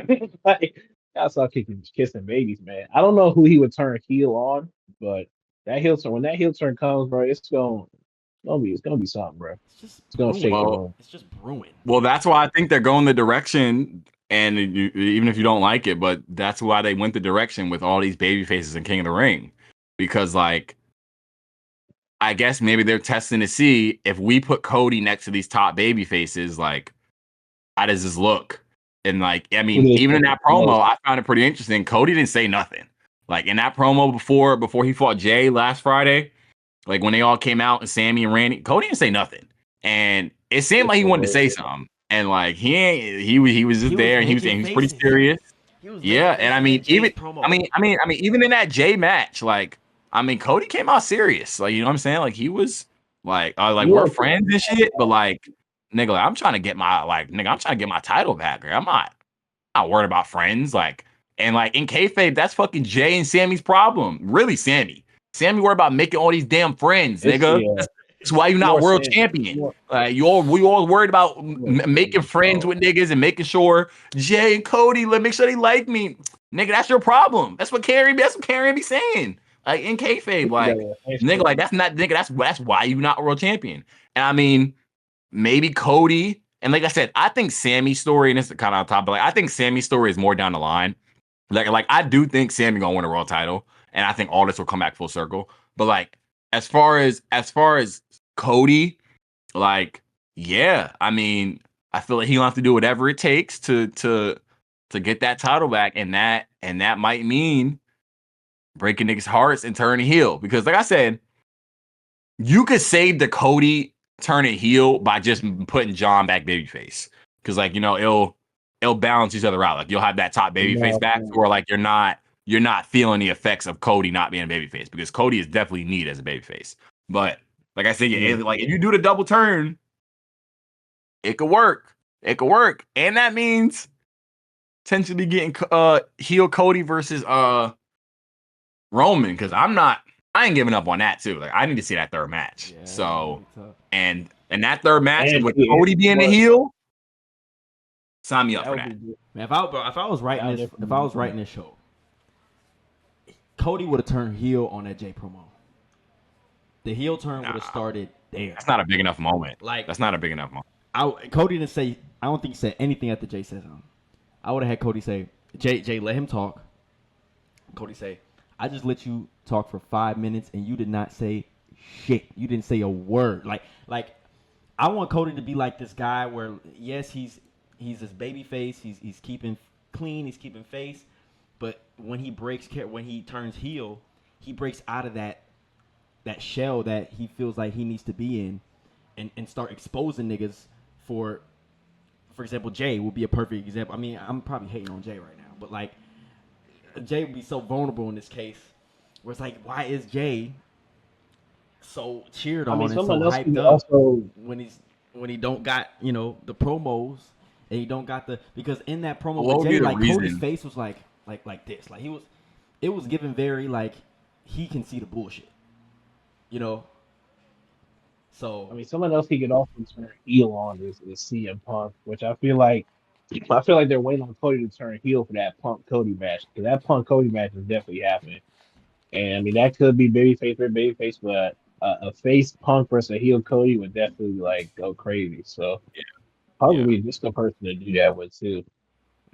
Like, you gotta stop kissing babies, man. I don't know who he would turn heel on, but that heel turn when that heel turn comes, bro, it's going. It's gonna be something, bro. It's just It's gonna shake the brewing. room. It's just brewing. Well, that's why I think they're going the direction, and even if you don't like it, but that's why they went the direction with all these baby faces in King of the Ring, because like I guess maybe they're testing to see if we put Cody next to these top baby faces, like how does this look? And like, I Who mean, they even in think that the promo, most? I found it pretty interesting. Cody didn't say nothing. Like in that promo before he fought Jay last Friday, like when they all came out and Sammy and Randy, Cody didn't say nothing, and it seemed like he wanted to say something, and like he ain't, he was just He was there, and he making was pretty faces. serious. He was Yeah, making and I faces mean, in even Jay's promo. even in that Jay match, like I mean, Cody came out serious, like you know what I'm saying, like he was like You we're like friends and shit, but like nigga, like, I'm trying to get my I'm trying to get my title back. Like, I'm not worried about friends, like and like in kayfabe, that's fucking Jay and Sammy's problem. Really, Sammy. Sammy worried about making all these damn friends, it's nigga. yeah, That's why you're not more world Sammy. champion. More Like we all worried about more making Sammy. friends with niggas and making sure Jay and Cody make sure they like me. Nigga, that's your problem. That's what Carrie be saying. Like in kayfabe, like nigga, like that's not nigga. That's why you not world champion. And I mean, maybe Cody. And like I said, I think Sammy's story, and it's kind of on top, but like I think Sammy's story is more down the line. Like I do think Sammy gonna win a world title, and I think all this will come back full circle. But like as far as Cody, like yeah, I mean, I feel like he'll have to do whatever it takes to get that title back, and that might mean breaking niggas' hearts and turning heel. Because like I said, you could save the Cody turning heel by just putting John back babyface. Because like it'll balance each other out. Like you'll have that top babyface back, or like you're not feeling the effects of Cody not being a babyface, because Cody is definitely needed as a babyface. But like I said, yeah, like if you do the double turn, it could work. It could work, and that means potentially getting heel Cody versus Roman, because I ain't giving up on that too. Like I need to see that third match. Yeah, that So would be tough. and that third match And with yeah, Cody being the but heel, sign me up that for would that. be good. Man, if I was writing That would this, definitely if I be was good. writing this show, Cody would have turned heel on that J promo. The heel turn would have Nah, started there. that's not a big enough moment. Like That's not a big enough moment. Cody didn't say. I don't think he said anything after Jay said something. I would have had Cody say, Jay, let him talk. Cody say, I just let you talk for 5 minutes and you did not say shit. You didn't say a word. Like I want Cody to be like this guy where yes, he's this baby face. He's keeping clean. He's keeping face. But when he turns heel, he breaks out of that shell that he feels like he needs to be in, and start exposing niggas for example, Jay would be a perfect example. I mean, I'm probably hating on Jay right now, but like Jay would be so vulnerable in this case, where it's like, why is Jay so cheered I on mean, and so someone else hyped could up also. when he don't got the promos and he don't got the because in that promo What with would be Jay, the like Cody's reason? face was like this, like it was given very like he can see the bullshit, you know. I So mean, someone else he could also turn heel on is CM Punk, which I feel like they're waiting on Cody to turn heel for that Punk Cody match, because that Punk Cody match is definitely happening. And I mean, that could be babyface for babyface, but a face Punk versus a heel Cody would definitely like go crazy. So Yeah. probably just the person to do that with too.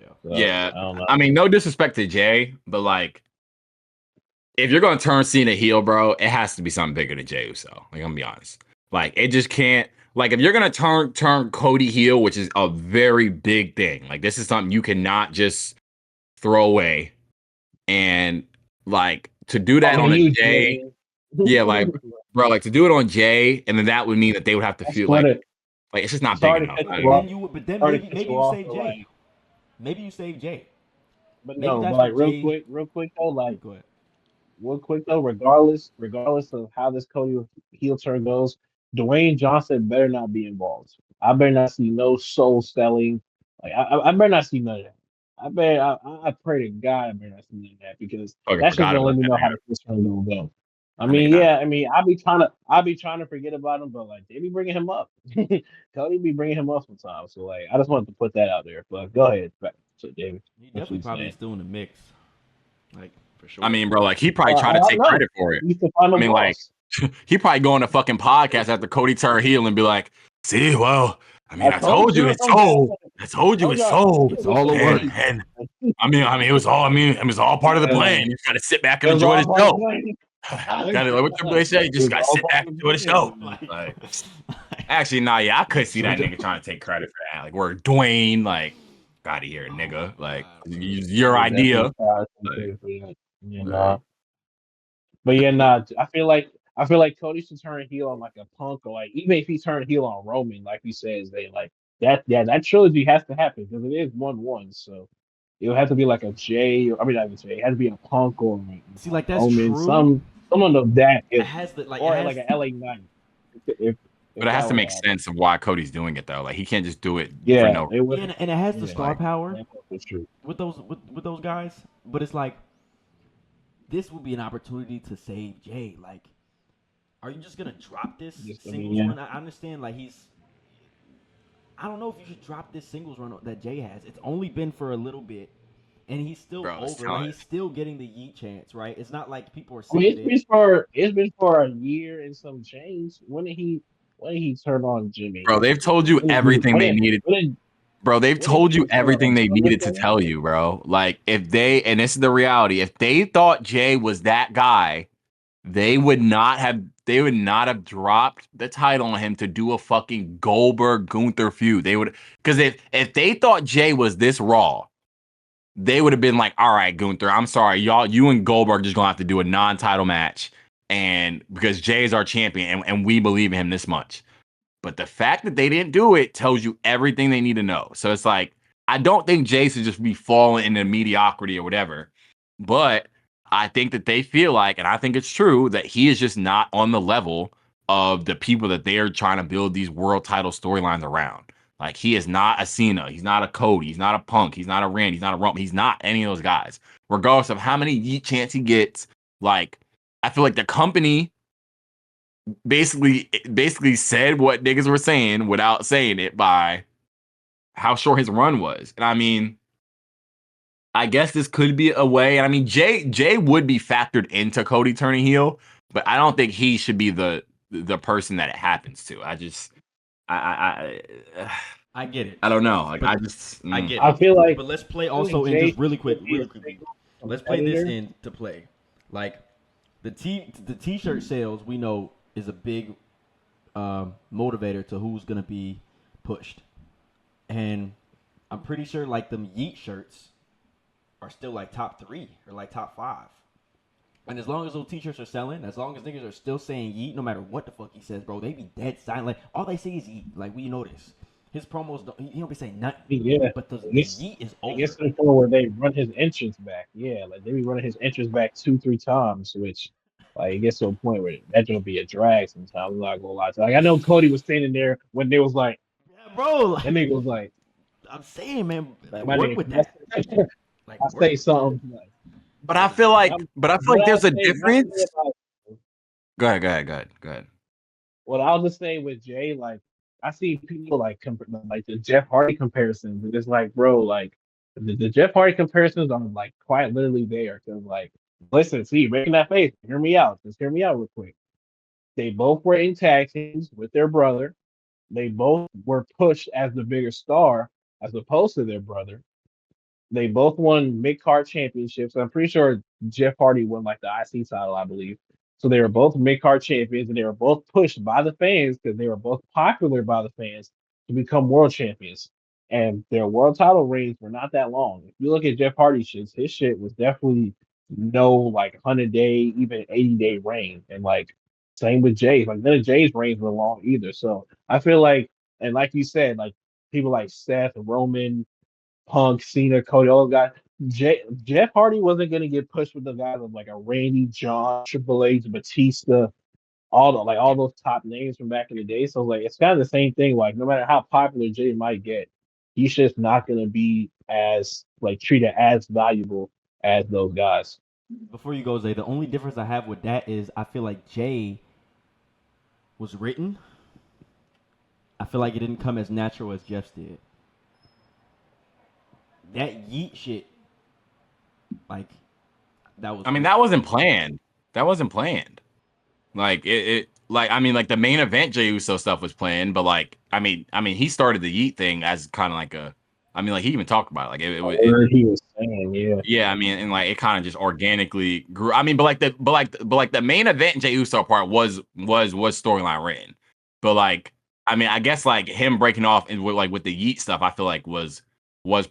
yeah, So Yeah. I don't know. I mean, no disrespect to Jay, but like if you're gonna turn Cena heel, bro, it has to be something bigger than Jey Uso. Like I'm gonna be honest. Like it just can't. Like if you're gonna turn Cody heel, which is a very big thing. Like this is something you cannot just throw away. And like to do On that a on a huge Jay, win. yeah, like bro, like to do it on Jay, and then that would mean that they would have to That's feel what like it. it's just not big Sorry to enough. cut but you Like, off. Sorry to cut maybe you you off, save but Jay. Maybe you save Jay. but Maybe no, but that's like what Jay. real quick though, like Go ahead. real quick though, regardless of how this Cody heel turn goes, Dwayne Johnson better not be involved. I better not see no soul selling. Like I better not see none of that. I pray to God I better not see none of that, because fucking that's just forgot gonna about let me that know how nigga. the first turn gonna go. I That nigga mean, not. yeah, I mean, I be trying to forget about him, but like they be bringing him up. Cody be bringing him up sometimes. So like, I just wanted to put that out there. But go ahead, so David, He what definitely you probably saying? is still in the mix, like for I sure. mean, bro, like he probably tried to I don't take know. credit for it. He's the I final mean, like boss. he probably go on a fucking podcast after Cody turned heel and be like, "See, well, I mean, I told you it's I'm back. sold. I told you it's y'all sold, It's all a work. and I mean, it was all. I mean, it was all part of the plan. You just got to sit back and It was enjoy all the part of the show. plan. Got to like what Triple H say. You It just was got to all sit part back of and the enjoy the show. plan. Like, actually, nah, yeah, I could see that Straight nigga trying to take credit for that. Like, we're Dwayne, like, out of here, nigga. Like, your Yeah, idea. definitely tried some Like, credit for that. You like, know. But yeah, nah, I feel like Cody should turn heel on like a Punk, or like even if he turned heel on Roman, like he says, they like that. Yeah, that trilogy has to happen because it is 1-1. So it would have to be like a Jay. I mean, not even Jay. It has to be a Punk or See, like that's Roman. true. Someone of that It ilk, has the like it or has like an LA Knight. If but it if has that to were to make happen, sense of why Cody's doing it though. Like, he can't just do it for yeah, no. it would. yeah, and it has the Yeah, star Like, power that part was true. with those guys. But it's like this would be an opportunity to save Jay. Like, are you just gonna drop this Just, I mean, singles yeah. run? I understand. Like he's. I don't know if you should drop this singles run that Jay has. It's only been for a little bit, and he's still bro, it's over. Like telling. he's still getting the yeet chance, right? It's not like people are I sick mean, of it. it's been for a year and some change. When did he turn on Jimmy? Bro, they've told you When did he everything when they did needed. when did, Bro, they've when did told you Jimmy turn everything on they needed to SummerSlam? tell you, bro. Like, if they, and this is the reality, if they thought Jay was that guy, they would not have dropped the title on him to do a fucking Goldberg Gunther feud. They would, because if they thought Jay was this raw, they would have been like, all right, Gunther, I'm sorry, y'all, you and Goldberg just gonna have to do a non-title match, and because Jay is our champion and we believe in him this much. But the fact that they didn't do it tells you everything they need to know. So it's like, I don't think Jay should just be falling into mediocrity or whatever. But I think that they feel like, and I think it's true, that he is just not on the level of the people that they are trying to build these world title storylines around. Like, he is not a Cena. He's not a Cody. He's not a Punk. He's not a Randy. He's not a Roman. He's not any of those guys. Regardless of how many yeet chance he gets, like, I feel like the company basically said what niggas were saying without saying it by how short his run was. And I mean, I guess this could be a way. And I mean, Jay would be factored into Cody turning heel, but I don't think he should be the person that it happens to. I get it, I don't know. Like, but I just I get I it. feel like But let's play I feel like also in Jay just really quick, should be a really quickly. single Let's play this competitor. in to play. Like the t-shirt sales we know is a big motivator to who's gonna be pushed, and I'm pretty sure like them Yeet shirts are still like top 3 or like top 5. And as long as those t-shirts are selling, as long as niggas are still saying Yeet, no matter what the fuck he says, bro, they be dead silent. Like all they say is Yeet. Like we know this. His promos, he don't be saying nothing. Yeah, But the it gets Yeet is it over. gets to the point where they run his entrance back. Yeah, like they be running his entrance back 2-3 times, which like it gets to a point where that gonna be a drag sometimes. I'm not gonna lie. Like I know Cody was standing there when they was like, Yeah, bro. that nigga was like, I'm saying, man, my work nigga, with that. Like I work say with that. something like, but I feel like I'm, but I feel like what I there's a say, my thing difference. about Go ahead. what I was just saying with Jay, like I see people like like the Jeff Hardy comparisons, and it's like, bro, like the Jeff Hardy comparisons are like quite literally there because, like, listen, see, making that face, hear me out, just hear me out real quick. They both were in tag teams with their brother. They both were pushed as the bigger star as opposed to their brother. They both won mid card championships. I'm pretty sure Jeff Hardy won like the IC title, I believe. So they were both mid card champions, and they were both pushed by the fans because they were both popular by the fans to become world champions. And their world title reigns were not that long. If you look at Jeff Hardy's shit, his shit was definitely no like 100-day, even 80-day reign. And like same with Jay's. Like none of Jay's reigns were long either. So I feel like, and like you said, like people like Seth, Roman, Punk, Cena, Cody, all those guys. Jeff Hardy wasn't going to get pushed with the guys of like a Randy, John, Triple H, Batista, all those top names from back in the day. So like it's kind of the same thing. Like no matter how popular Jay might get, he's just not going to be as like treated as valuable as those guys. Before you go, Zay, the only difference I have with that is I feel like Jay was written. I feel like it didn't come as natural as Jeff's did. That Yeet shit, like, that was. I mean, that wasn't planned. That wasn't planned. Like I mean, like the main event Jey Uso stuff was planned, but like I mean, he started the Yeet thing as kind of like a, I mean, like he even talked about it, like I heard he was saying, yeah. yeah, I mean, and like it kind of just organically grew. I mean, but like the main event Jey Uso part was storyline written, but like I mean, I guess like him breaking off and with the Yeet stuff, I feel like was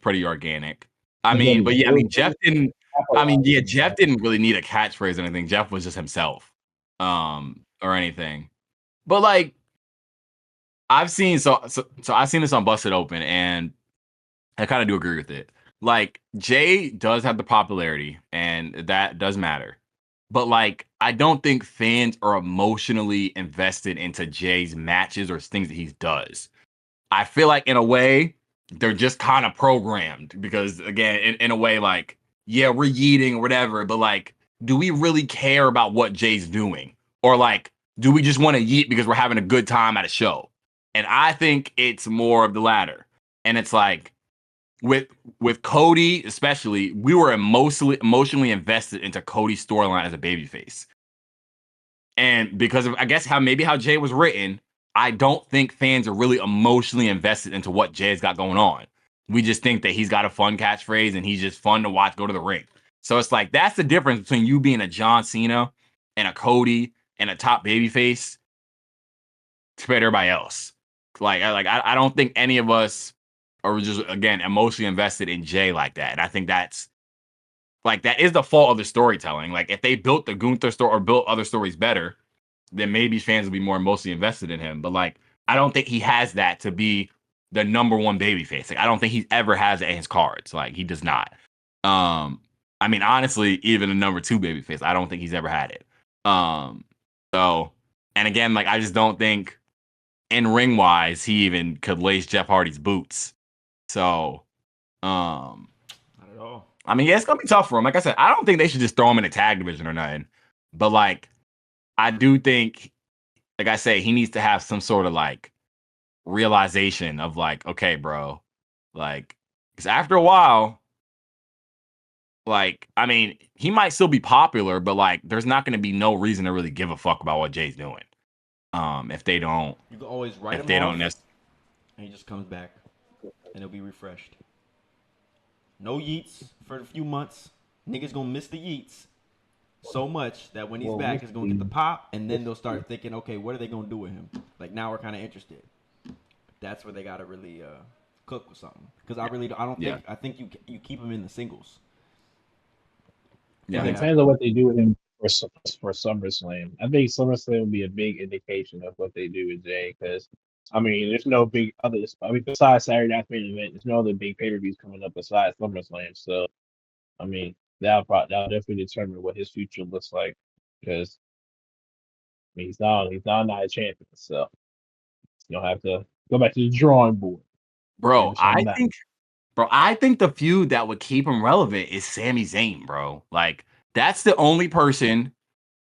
pretty organic. I And mean, then but yeah, I mean, Jay I mean, yeah, capitalized on Jeff that. didn't really need a catchphrase or anything. Jeff was just himself, or anything. But like I've seen so I've seen this on Busted Open, and I kind of do agree with it. Like Jay does have the popularity, and that does matter. But like, I don't think fans are emotionally invested into Jay's matches or things that he does. I feel like in a way they're just kind of programmed because again, in a way, like yeah, we're yeeting or whatever, but like, do we really care about what Jay's doing, or like, do we just want to yeet because we're having a good time at a show? And I think it's more of the latter. And it's like with Cody, especially, we were emotionally invested into Cody's storyline as a babyface. And because of I guess how Jay was written, I don't think fans are really emotionally invested into what Jay's got going on. We just think that he's got a fun catchphrase and he's just fun to watch go to the ring. So it's like that's the difference between you being a John Cena and a Cody and a top babyface compared to everybody else. I don't think any of us are just again emotionally invested in Jay like that. And I think that is the fault of the storytelling. Like if they built the Gunther story or built other stories better, then maybe fans will be more emotionally invested in him. But like I don't think he has that to be the number one babyface. Like I don't think he ever has it in his cards. Like he does not. Um, I mean, honestly, even a number two babyface, I don't think he's ever had it. Um, so and again, like I just don't think in ring wise, he even could lace Jeff Hardy's boots. So, Not at all. I mean, yeah, it's gonna be tough for him. Like I said, I don't think they should just throw him in a tag division or nothing. But like, I do think, like I say, he needs to have some sort of like realization of like, okay, bro, like, because after a while, like, I mean, he might still be popular, but like, there's not gonna be no reason to really give a fuck about what Jay's doing. If they don't, You can always write if him they don't off, necessarily. and he just comes back, and he'll be refreshed. No yeets for a few months. Niggas gonna miss the yeets so much that when he's Well, back, it's gonna get the pop, and then they'll start thinking, okay, what are they gonna do with him? Like now we're kind of interested. That's where they gotta really cook with something. Because I don't Yeah. think I think you keep him in the singles. It Yeah. Yeah. depends on what they do with him for SummerSlam. I think SummerSlam will be a big indication of what they do with Jay because I mean, there's no big others. I mean, besides Saturday Night's Main Event, there's no other big pay per views coming up besides SummerSlam. So I mean, that'll definitely determine what his future looks like because I mean, he's not a champion, so you'll have to go back to the drawing board and Bro, determine that. I think the feud that would keep him relevant is Sami Zayn, bro. Like that's the only person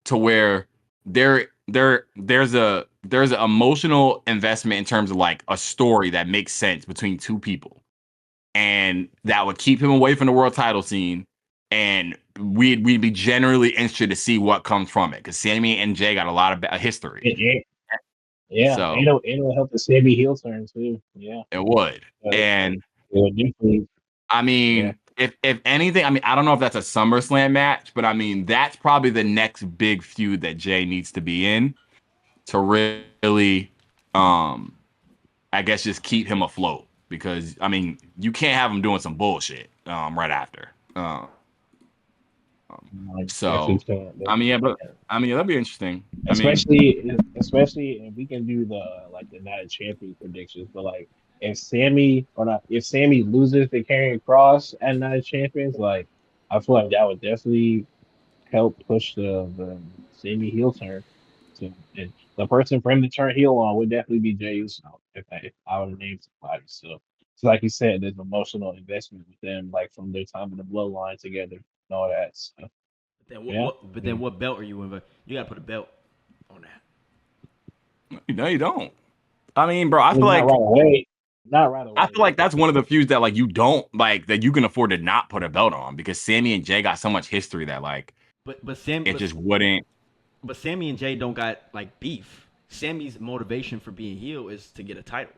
to where there's an emotional investment in terms of like a story that makes sense between two people, and that would keep him away from the world title scene, and we'd be generally interested to see what comes from it because Sammy and Jay got a lot of history, It, yeah, so it'll help the Sammy heel turn too. Yeah, it would. but And it will definitely. I Yeah, mean, if anything, I mean, I don't know if that's a SummerSlam match, but I mean, that's probably the next big feud that Jay needs to be in to really, um, I guess, just keep him afloat. Because I mean, you can't have him doing some bullshit, right after. like So, definitely can't. I mean, Definitely yeah, but can't. I mean, that'd be interesting. I mean, Especially if we can do the Night of Champions predictions, but like if Sammy loses the Karrion Cross at Night of Champions, like I feel like that would definitely help push the Sammy heel turn. So and the person for him to turn heel on would definitely be Jey Uso if I would name somebody. So like you said, there's emotional investment with them, like from their time in the bloodline together and all that. So Then yeah, But then what belt are you in? You gotta put a belt on that. no, you don't. I mean, bro, I mean, not right away. Not right I away. feel like that's one of the feuds that like you don't like that you can afford to not put a belt on because Sammy and Jay got so much history that like But Sam, it just wouldn't. But Sammy and Jay don't got like beef. Sammy's motivation for being heel is to get a title.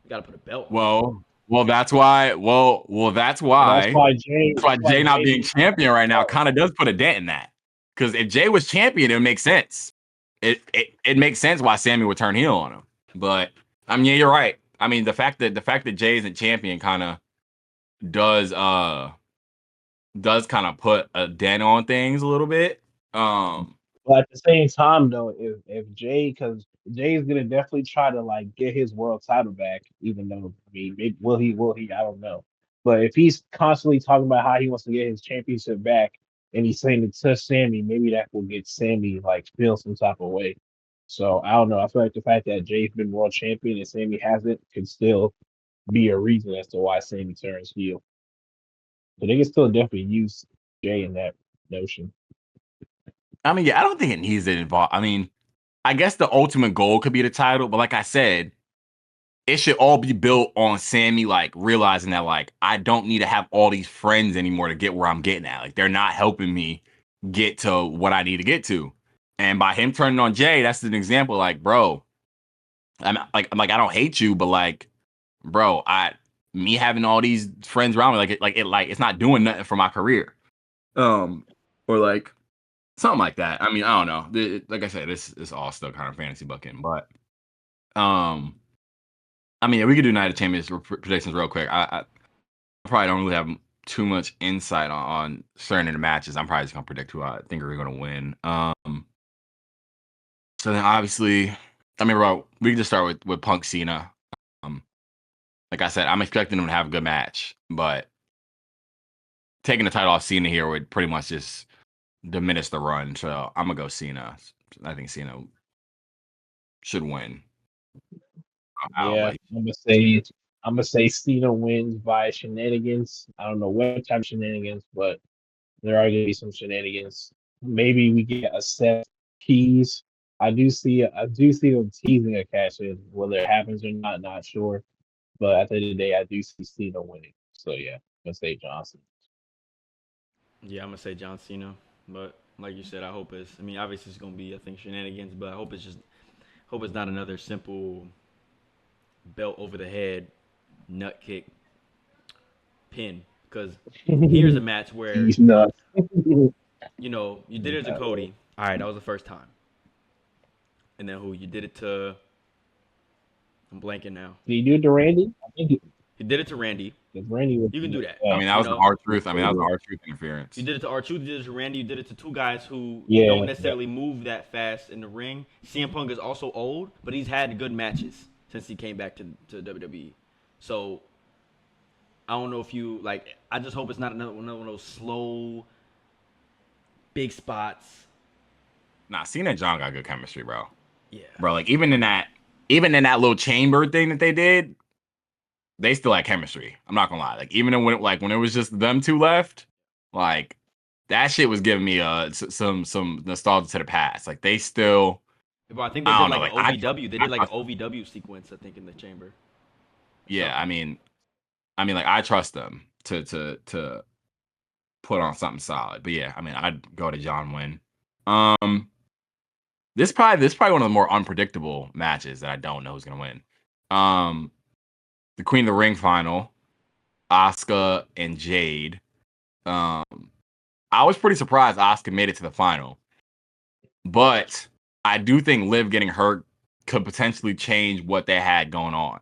You gotta put a belt on him. Well, that's why. That's But that's why. why Jay. That's why That's why Jay not Jay being needs to champion right now belt. kind of does put a dent in that. Because if Jay was champion, it would make sense. It makes sense why Sammy would turn heel on him. But I mean, yeah, you're right. I mean, the fact that Jay isn't champion kind of does kind of put a dent on things a little bit. But at the same time, though, if Jay, because Jay's gonna definitely try to like get his world title back, even though I mean, maybe, will he? Will he? I don't know. But if he's constantly talking about how he wants to get his championship back, and he's saying it to Sammy, maybe that will get Sammy like feel some type of way. So I don't know. I feel like the fact that Jay's been world champion and Sammy hasn't could still be a reason as to why Sammy turns heel. But they can still definitely use Jay in that notion. I mean, yeah, I don't think it needs to involve. I mean, I guess the ultimate goal could be the title, but like I said, it should all be built on Sammy like realizing that like I don't need to have all these friends anymore to get where I'm getting at. Like they're not helping me get to what I need to get to. And by him turning on Jay, that's an example. Like, bro, I'm like I don't hate you, but like, bro, me having all these friends around me, it's not doing nothing for my career. Or like something like that. I mean, I don't know. Like I said, this is all still kind of fantasy booking, but um. I mean, yeah, we could do Night of Champions predictions real quick. I probably don't really have too much insight on certain of the matches. I'm probably just gonna predict who I think are gonna win. So then obviously, I mean, bro, we can just start with Punk Cena. Um, like I said, I'm expecting them to have a good match, but taking the title off Cena here would pretty much just diminish the run. So I'm gonna go Cena. I think Cena should win. Out, Yeah, but I'm gonna say Cena wins by shenanigans. I don't know what type of shenanigans, but there are gonna be some shenanigans. Maybe we get a set keys. I do see them teasing a cash in. Whether it happens or not, not sure. But at the end of the day, I do see Cena winning. So yeah, I'm gonna say Johnson. Yeah, I'm gonna say John Cena. But like you said, I hope it's. I mean, obviously it's gonna be I think shenanigans, but I hope it's not another simple belt over the head nut kick pin. Because here's a match where He's nuts. you did it to Cody. All right, that was the first time. And then who you did it to? I'm blanking now. Did he do it to Randy? I think He did it to Randy. Randy was. You can do that. I Yeah, mean, that You was the know, R-Truth. I mean, that was the R-Truth interference. you did it to R-Truth, you did it to Randy, you did it to two guys who don't yeah, yeah. necessarily move that fast in the ring. CM Punk is also old, but he's had good matches since he came back to WWE. So I don't know if you like. I just hope it's not another one of those slow, big spots. Nah, Cena and John got good chemistry, bro. Yeah, Bro, like even in that little chamber thing that they did, they still had chemistry. I'm not gonna lie. Like even when it was just them two left, like that shit was giving me some nostalgia to the past. Like they still, but I think they I did don't know. like an Like I OVW. They I did like an trust, OVW sequence, I think, in the chamber or yeah. something. I mean, like I trust them to put on something solid. But yeah, I mean, I'd go to John Wynn. Um, this probably one of the more unpredictable matches that I don't know who's gonna win. Um, the Queen of the Ring final, Asuka and Jade. Um, I was pretty surprised Asuka made it to the final, but I do think Liv getting hurt could potentially change what they had going on.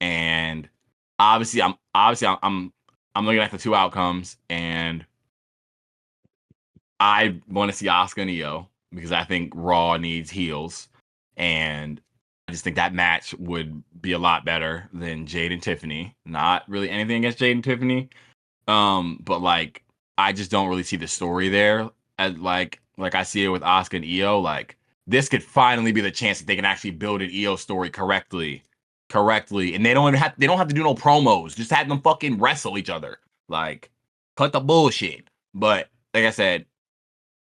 And obviously I'm looking at the two outcomes, and I want to see Asuka and Io because I think Raw needs heels, and I just think that match would be a lot better than Jade and Tiffany. Not really anything against Jade and Tiffany, but like I just don't really see the story there. As like I see it with Asuka and Io. Like this could finally be the chance that they can actually build an Io story correctly, and they don't have to do no promos. Just have them fucking wrestle each other. Like cut the bullshit. But like I said,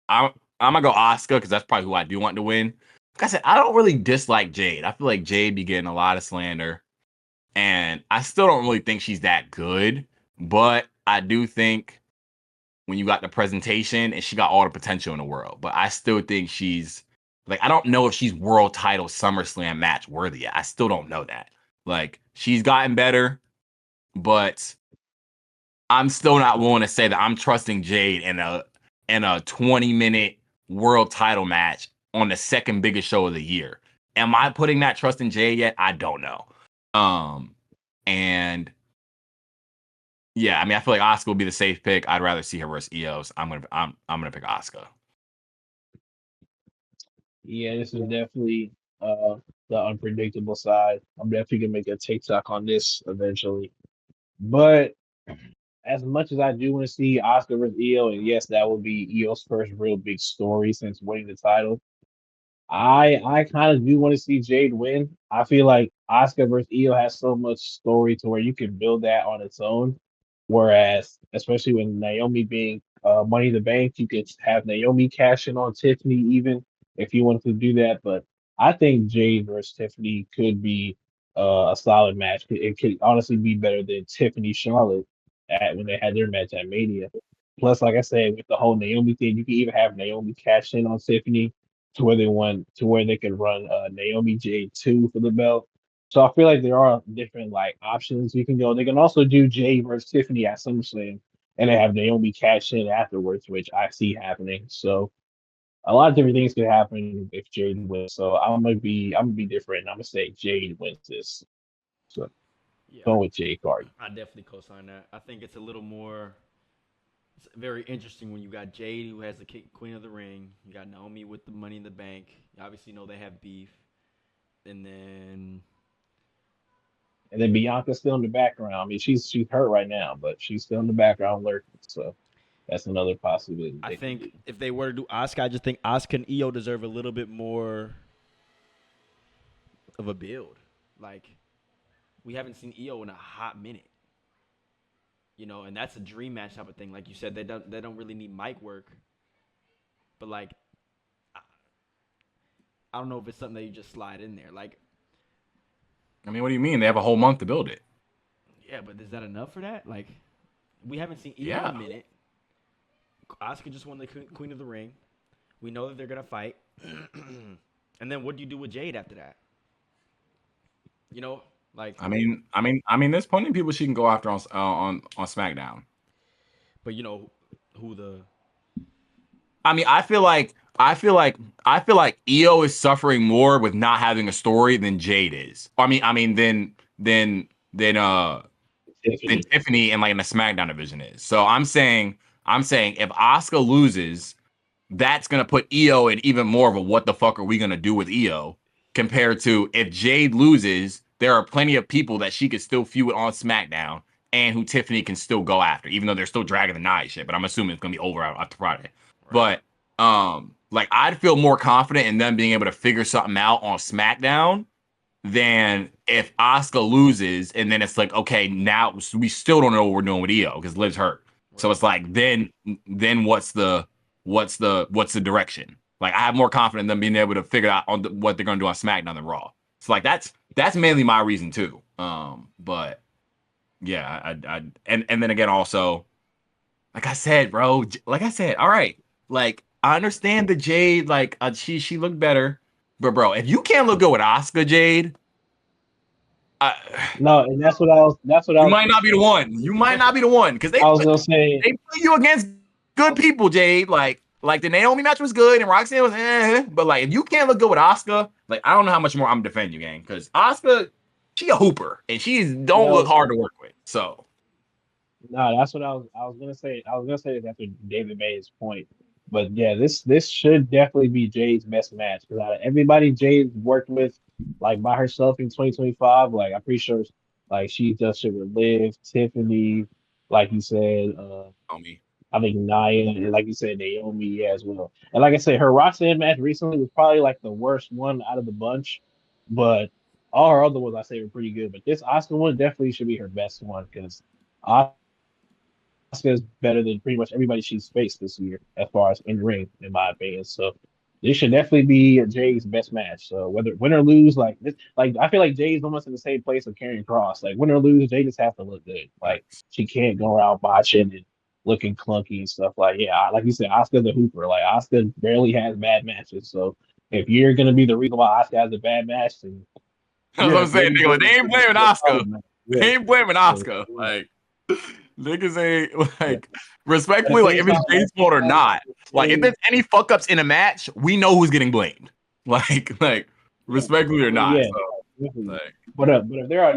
I'm I'm gonna go Asuka because that's probably who I do want to win. Like I said, I don't really dislike Jade. I feel like Jade be getting a lot of slander, and I still don't really think she's that good. But I do think when you got the presentation, and she got all the potential in the world. But I still think she's like, I don't know if she's world title SummerSlam match worthy yet. I still don't know that. Like, she's gotten better, but I'm still not willing to say that I'm trusting Jade in a 20-minute world title match on the second biggest show of the year. Am I putting that trust in Jade yet? I don't know. And yeah, I mean, I feel like Asuka will be the safe pick. I'd rather see her versus EOS. I'm gonna pick Asuka. Yeah, this is definitely the unpredictable side. I'm definitely gonna make a TikTok on this eventually. But as much as I do want to see Oscar versus Io, and yes, that will be Io's first real big story since winning the title. I kind of do want to see Jade win. I feel like Oscar versus Io has so much story to where you can build that on its own. Whereas, especially with Naomi being Money in the Bank, you could have Naomi cash in on Tiffany even if you wanted to do that. But I think Jade versus Tiffany could be a solid match. It could honestly be better than Tiffany Charlotte at when they had their match at Mania. Plus, like I said, with the whole Naomi thing, you can even have Naomi cash in on Tiffany to where they want to where they could run Naomi J2 for the belt. So I feel like there are different like options you can go. They can also do Jay versus Tiffany at SummerSlam, and they have Naomi cash in afterwards, which I see happening. So a lot of different things could happen if Jade wins. So I'm gonna be different. I'm gonna say Jade wins this. So Yeah, going with Jade Cardi. I definitely co-sign that. I think it's a little more. It's very interesting when you got Jade, who has the Queen of the Ring. You got Naomi with the Money in the Bank. You obviously know they have beef, and then And then Bianca's still in the background. I mean, she's hurt right now, but she's still in the background lurking. So that's another possibility I they can do. think if they were to do Asuka, I just think Asuka and Io deserve a little bit more of a build. Like we haven't seen Io in a hot minute, and that's a dream match type of thing. Like you said, they don't really need mic work, but like I don't know if it's something that you just slide in there. Like I mean, what do you mean? They have a whole month to build it. yeah, but is that enough for that? Like we haven't seen Io in Yeah. a minute. Asuka just won the Queen of the Ring. We know that they're gonna fight, and then what do you do with Jade after that? You know, like, There's plenty of people she can go after on SmackDown. but who the I mean, I feel like Io is suffering more with not having a story than Jade is. Than Tiffany. Tiffany and like in the SmackDown division is. So I'm saying if Asuka loses, that's gonna put Io in even more of a what the fuck are we gonna do with Io compared to if Jade loses, there are plenty of people that she could still feud on SmackDown and who Tiffany can still go after, even though they're still dragging the night shit. But I'm assuming it's gonna be over after Friday. right? But like I'd feel more confident in them being able to figure something out on SmackDown than if Asuka loses and then it's like, okay, now we still don't know what we're doing with Io because Liv's hurt. So Right. it's like then what's the direction? Like I have more confidence in them being able to figure out what they're gonna do on SmackDown than Raw. So like that's mainly my reason too. But yeah, and then again also, like I said, bro, like I said, all right, like I understand the Jade, like she looked better, but bro, if you can't look good with Asuka Jade, I, No, and that's what I you was might gonna not be the say. one. You might not be the one because I was gonna say they put you against good people, Jade. Like the Naomi match was good and Roxanne was but like if you can't look good with Asuka, like I don't know how much more I'm defending you, gang, because Asuka, she a hooper and she don't look no, hard to work with. So no, that's what I was gonna say. I was gonna say this after David made his point. But yeah, this should definitely be Jade's best match because out of everybody Jade worked with, like by herself in 2025, like I'm pretty sure like she does shit with Liv, Tiffany, like you said, homie, I think Nia, and like you said, Naomi yeah, as well. And like I said, her Roxanne match recently was probably like the worst one out of the bunch, but all her other ones I say were pretty good. But this Oscar one definitely should be her best one because Asuka is better than pretty much everybody she's faced this year as far as in ring, in my opinion. So this should definitely be Jay's best match. So whether win or lose, like this, like I feel like Jay's almost in the same place with Karrion Cross. Like win or lose, Jay just has to look good. Like facts. she can't go around botching it. looking clunky and stuff. Like, yeah, like you said, Oscar the Hooper. Like, Oscar barely has bad matches. So if you're gonna be the reason why Oscar has a bad match, then That's what I'm saying, maybe nigga. Like, bring they it ain't to blaming the Oscar. other match. Yeah. They ain't blaming Yeah. Oscar. Like, niggas ain't Yeah. like But at respectfully, the like same if time, it's like, James fault or like not. Like, if there's any fuck ups in a match, we know who's getting blamed. Like yeah, respectfully or not. yeah, So definitely. like, But if there are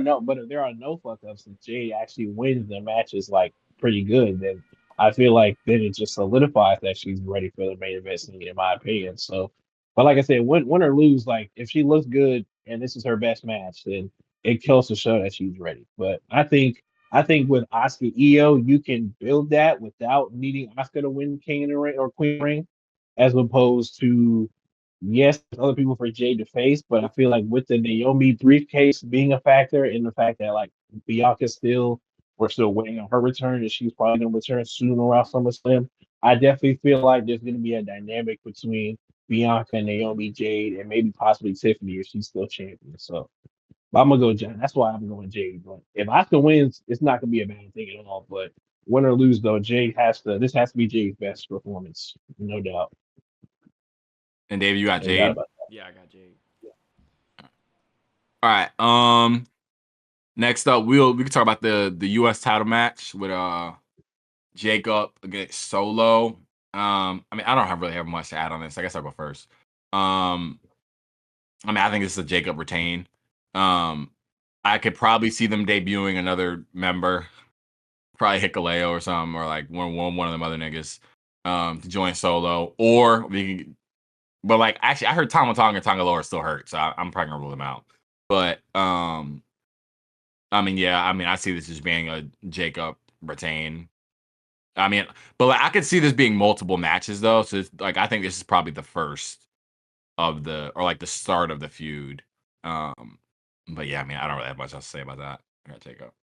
no fuck ups and Jade actually wins the matches like pretty good, then I feel like then it just solidifies that she's ready for the main event scene, in my opinion. So, but like I said, win or lose, like if she looks good and this is her best match, then it kills to show that she's ready. But I think with Oscar Io, you can build that without needing Oscar to win King of the Ring or Queen of the Ring, as opposed to yes, there's other people for Jade to face, but I feel like with the Naomi briefcase being a factor and the fact that like Bianca still we're still waiting on her return and she's probably gonna return soon around SummerSlam. I definitely feel like there's gonna be a dynamic between Bianca, Naomi, Jade, and maybe possibly Tiffany if she's still champion. So I'm gonna go Jade. That's why I'm going Jade. But if Asuka wins, it's not gonna be a bad thing at all. But win or lose though, Jade has to this has to be Jade's best performance, no doubt. and Dave, you got No doubt Jade. about Yeah, I got Jade. All right. Next up, we can talk about the U.S. title match with Jacob against Solo. I mean, I don't really have much to add on this. I guess I'll go first. Um, I mean, I think this is a Jacob retain. Um, I could probably see them debuting another member, probably Hikaleo or something, or like one of them other niggas, to join Solo. Or we can, but like actually, I heard Tama Tonga and Tonga Loa are still hurt, so I'm probably gonna rule them out. But I mean, yeah, I mean, I see this as being a Jacob retain. I mean, but like, I could see this being multiple matches though. So it's, like, I think this is probably the first of the or like the start of the feud. Um, but yeah, I mean, I don't really have much else to say about that. I gotta take up.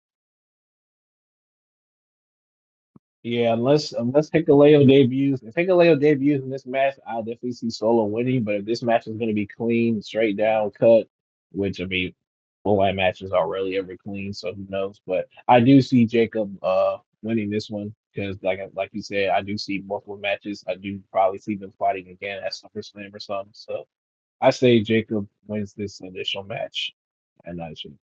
Yeah, unless Hikaleo debuts, if Hikaleo debuts in this match, I'll definitely see Solo winning. But if this match is going to be clean, straight down, cut, which I mean, full-line matches are rarely ever clean, so who knows? But I do see Jacob winning this one because, like you said, I do see multiple matches. I do probably see them fighting again at SummerSlam or something. So I say Jacob wins this initial match, and I should.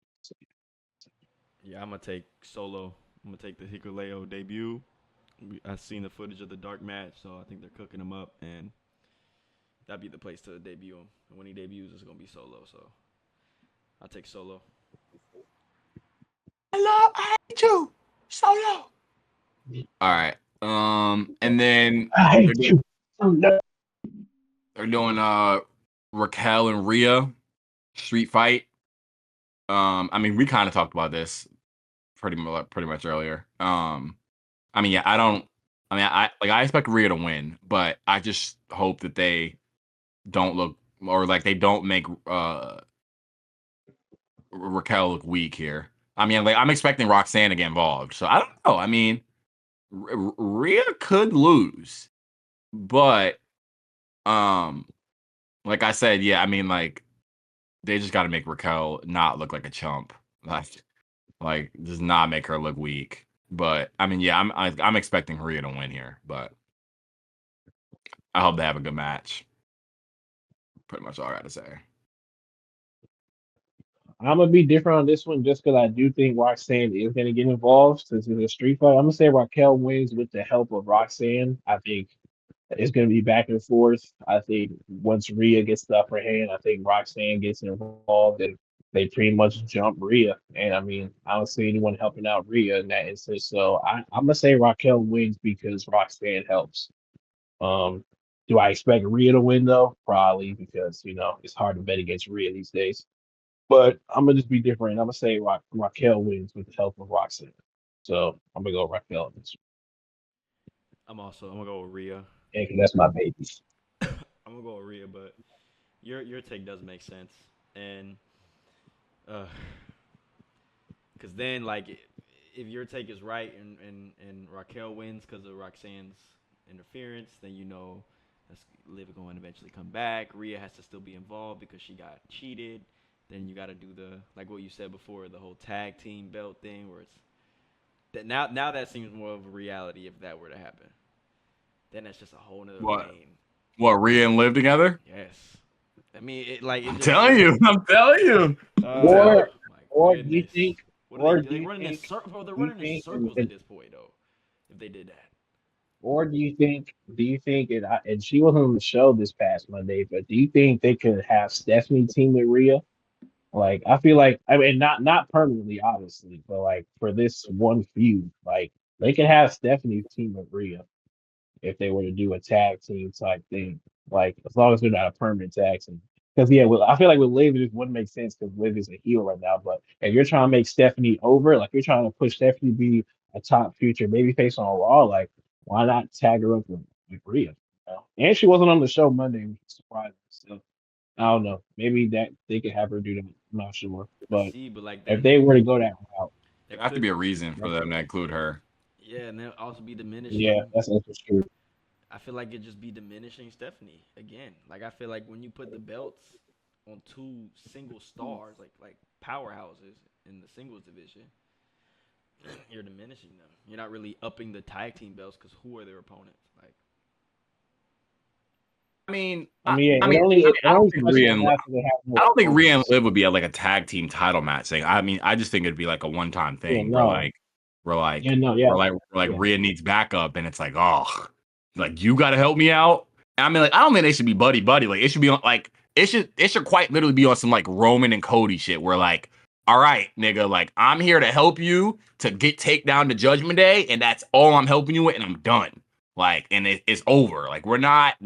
Yeah, I'm gonna take Solo. I'm gonna take the Hikuleo debut. I've seen the footage of the dark match, so I think they're cooking him up, and that'd be the place to debut him. And when he debuts, it's gonna be Solo. So I'll take Solo. I hate you, Solo. All right. And then I they're hate doing, you. Oh, no. they're doing Raquel and Rhea street fight. I mean, we kind of talked about this pretty much earlier. I mean, yeah, I don't. I mean, I expect Rhea to win, but I just hope that they don't look or like they don't make Raquel look weak here. I mean, like I'm expecting Roxanne to get involved, so I don't know. I mean, Rhea could lose, but um, like I said, yeah, I mean, like they just got to make Raquel not look like a chump, like does not make her look weak. But I mean, yeah, I'm expecting Rhea to win here, but I hope they have a good match. Pretty much all I got to say. I'm gonna be different on this one just because I do think Roxanne is gonna get involved since it's a street fight. I'm gonna say Raquel wins with the help of Roxanne. I think it's gonna be back and forth. I think once Rhea gets the upper hand, I think Roxanne gets involved and they pretty much jump Rhea. And I mean, I don't see anyone helping out Rhea in that instance. So I'm gonna say Raquel wins because Roxanne helps. Um, do I expect Rhea to win though? Probably because it's hard to bet against Rhea these days. But I'm gonna just be different. I'm gonna say Raquel wins with the help of Roxanne. So I'm gonna go Raquel on this I'm gonna go with Rhea. one. 'Cause that's my baby. I'm gonna go with Rhea, but your take does make sense, and uh, cause then like if your take is right and Raquel wins because of Roxanne's interference, then that's Liv going to eventually come back. Rhea has to still be involved because she got cheated. Then you got to do the like what you said before, the whole tag team belt thing where it's That now that seems more of a reality if that were to happen. Then that's just a whole nother What? lane. What? Rhea and Liv together? Yes. I mean, it I'm just telling shows. you. I'm telling you. I'm telling Or you. Oh my or do you goodness. think What are they? or do They you running in think circles. Bro, they're do you running in think circles at this point, though. If they did that. or do you think and she wasn't on the show this past Monday, but do you think they could have Stephanie team with Rhea? Like I feel like I mean not permanently obviously, but like for this one feud, like they could have Stephanie team with Rhea if they were to do a tag team type thing. Like as long as they're not a permanent tag team. Because yeah, I feel like with Liv it just wouldn't make sense because Liv is a heel right now. But if you're trying to make Stephanie over, like you're trying to push Stephanie to be a top future babyface on Raw, like why not tag her up with Rhea? You know? And she wasn't on the show Monday, which is surprising. So I don't know. Maybe that they could have her do that. I'm not sure. But See, but like if then they were to go that route, There that have to could, be a reason for that's, them to include her. yeah, and then also be yeah, diminishing. that's interesting. I feel like it just be diminishing Stephanie again. Like I feel like when you put the belts on two single stars, like powerhouses in the singles division, you're diminishing them. You're not really upping the tag team belts because who are their opponents? Like, I mean, I mean, yeah, I mean, it I don't only think touches on that because they have I more don't think Rhea and opponents. Liv would be at like a tag team title match thing. I mean, I just think it'd be like a one time Yeah, thing no, where yeah, like, no, yeah, where like yeah. Rhea needs backup, and it's like, oh, like you got to help me out. And I mean, like, I don't think they should be buddy buddy. Like, it should be on like it should quite literally be on some like Roman and Cody shit, where like, all right, nigga, like I'm here to help you to take down the Judgment Day, and that's all I'm helping you with, and I'm done. Like, and it's over. Like, we're not.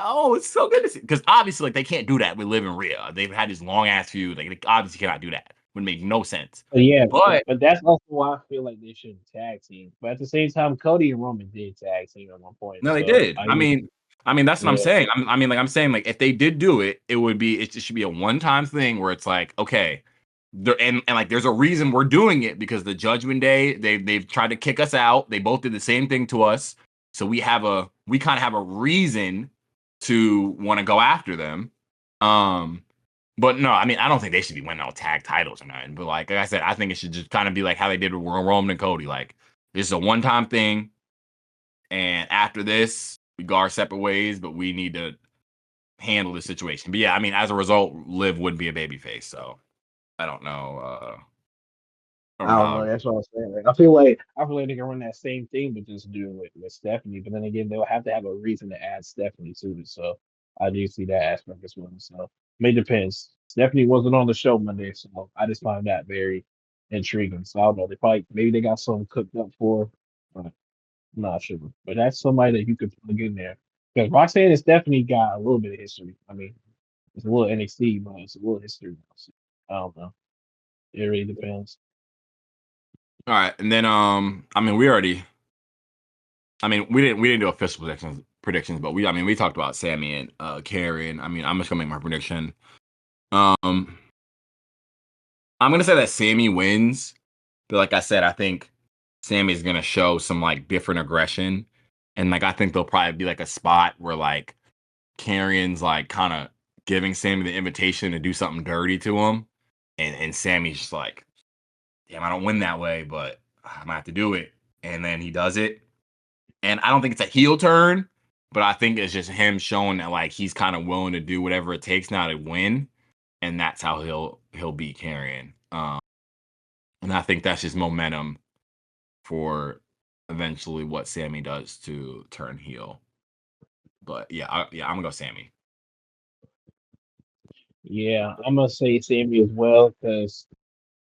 Oh, it's so good to see because obviously, like they can't do that with Liv and Rhea. They've had this long ass feud. Like they obviously cannot do that. Would make no sense. But yeah, But but that's also why I feel like they shouldn't tag team. But at the same time, Cody and Roman did tag team at one point, no, they so did. I get I mean that's what I'm yeah, saying. I mean, like I'm saying, like if they did do it, it would be it should be a one time thing where it's like okay, there and like there's a reason we're doing it because the Judgment Day they've tried to kick us out. They both did the same thing to us, so we kind of have a reason to want to go after them. Um, But no, I mean, I don't think they should be winning all tag titles or nothing. But like I said, I think it should just kind of be like how they did with Roman and Cody. Like this is a one time thing, and after this, we go our separate ways. But we need to handle the situation. But yeah, I mean, as a result, Liv wouldn't be a babyface. So I don't know. I don't I know don't know. how. That's what I'm saying. Like, I feel like they can run that same thing, but just do it with Stephanie. But then again, they'll have to have a reason to add Stephanie to it. So I do see that aspect as well. So it depends. Stephanie wasn't on the show Monday, so I just find that very intriguing. So I don't know. They probably maybe they got something cooked up for her, but I'm not sure. But that's somebody that you could plug in there because Roxanne and Stephanie got a little bit of history. I mean, it's a little NXT, but it's a little history. So I don't know. It really depends. All right, and then I mean, we already. I mean, we didn't do official predictions, but I mean, we talked about Sammy and Karen. I mean, I'm just gonna make my prediction. Um, I'm gonna say that Sammy wins. But like I said, I think Sammy's gonna show some like different aggression. And like I think there'll probably be like a spot where like Karrion's like kind of giving Sammy the invitation to do something dirty to him. And Sammy's just like, damn, I don't win that way, but I'm gonna have to do it. And then he does it. And I don't think it's a heel turn, but I think it's just him showing that like he's kind of willing to do whatever it takes now to win. And that's how he'll beat Karrion. And I think that's just momentum for eventually what Sammy does to turn heel. But yeah, I'm gonna go Sammy. Yeah, I'm gonna say Sammy as well because,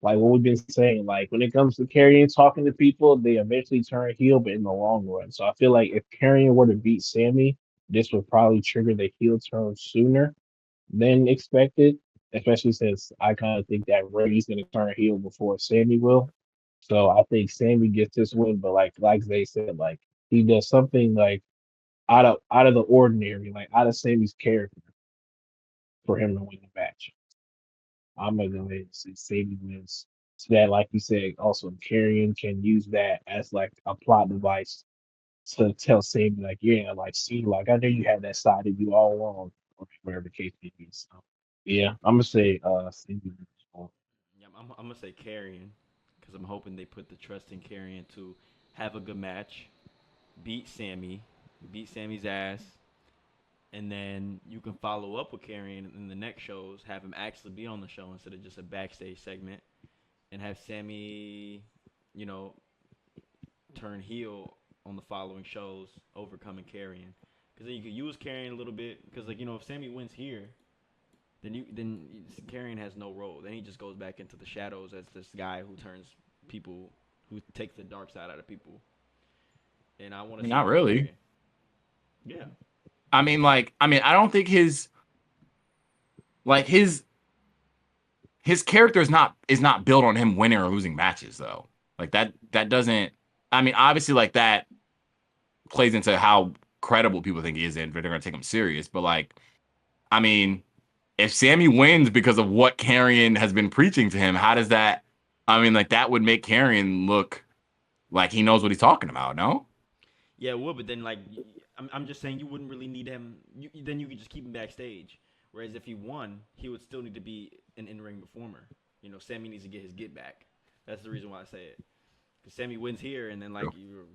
like what we've been saying, like when it comes to Karrion talking to people, they eventually turn heel, but in the long run. So I feel like if Karrion were to beat Sammy, this would probably trigger the heel turn sooner than expected. Especially since I kind of think that Ray's gonna turn heel before Sammy will. So I think Sammy gets this win, but like they said, like he does something like out of the ordinary, like out of Sammy's character for him to win the match. I'm gonna go ahead and say Sadie wins. So that, like you said, also Carrion can use that as like a plot device to tell Sadie, like, yeah, like, see, like I knew you had that side of you all along, or whatever the case may be. So yeah, I'm gonna say Sadie wins. Yeah, I'm gonna say Carrion, because I'm hoping they put the trust in Karrion to have a good match, beat Sammy, beat Sammy's ass, and then you can follow up with Karrion in the next shows, have him actually be on the show instead of just a backstage segment, and have Sammy, you know, turn heel on the following shows, overcoming Karrion. Because then you could use Karrion a little bit. Because like if Sammy wins here, then Karrion has no role. Then he just goes back into the shadows as this guy who turns people, who takes the dark side out of people. And I want to see Not more of really. Karrion. Yeah. I don't think his character is not built on him winning or losing matches though. Like that doesn't. I mean, obviously, like that plays into how credible people think he is, and they're gonna take him serious. But like, I mean, if Sammy wins because of what Karrion has been preaching to him, how does that? I mean, like that would make Karrion look like he knows what he's talking about. No. Yeah, it would, but then like I'm just saying you wouldn't really need him. Then you could just keep him backstage. Whereas if he won, he would still need to be an in-ring performer. Sammy needs to get his get back. That's the reason why I say it. Because Sammy wins here, and then like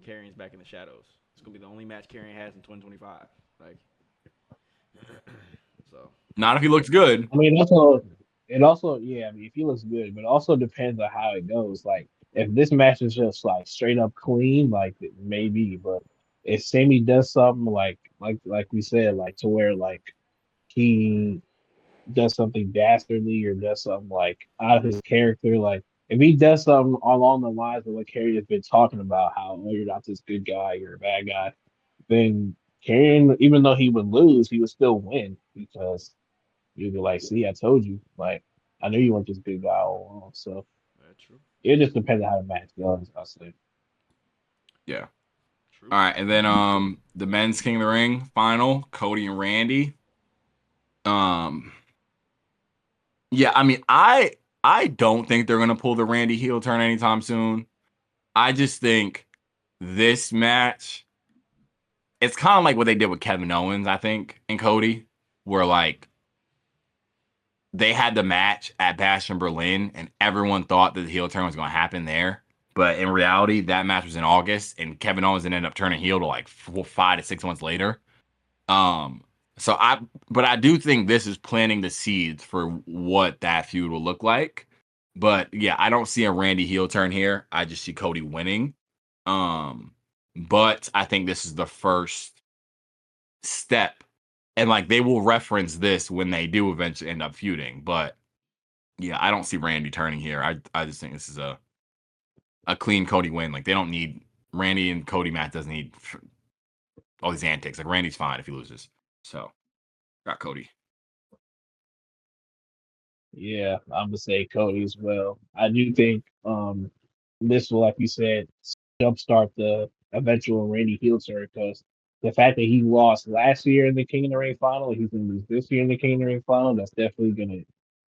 Karrion's back in the shadows. It's gonna be the only match Karrion has in 2025. Like, so Not if he looks good. I mean, it also, yeah. I mean, if he looks good, but it also depends on how it goes. Like, if this match is just like straight up clean, like maybe. But if Sammy does something like we said, like to where like he does something dastardly or does something like out of his character, like if he does something along the lines of what Carrie has been talking about, how oh, you're not this good guy, you're a bad guy, then Karrion, even though he would lose, he would still win because you'd be like, see, I told you. Like, I knew you weren't this big guy all along. So that's true. it just depends on how the match goes, I say. Yeah. True. All right, and then the men's King of the Ring final, Cody and Randy. Um, yeah, I mean, I don't think they're gonna pull the Randy heel turn anytime soon. I just think this match, it's kind of like what they did with Kevin Owens, I think, and Cody, where like they had the match at Bash in Berlin, and everyone thought that the heel turn was going to happen there. But in reality, that match was in August, and Kevin Owens ended up turning heel to like 5 to 6 months later. Um, but I do think this is planting the seeds for what that feud will look like. But yeah, I don't see a Randy heel turn here. I just see Cody winning. Um, but I think this is the first step, and like they will reference this when they do eventually end up feuding. But yeah, I don't see Randy turning here. I just think this is a clean Cody win. Like they don't need Randy and Cody match doesn't need all these antics. Like Randy's fine if he loses. So got Cody. Yeah, I'm gonna say Cody as well. I do think this will, like you said, jumpstart the eventual Randy heel turn because the fact that he lost last year in the King of the Ring final, he's gonna lose this year in the King of the Ring final. That's definitely gonna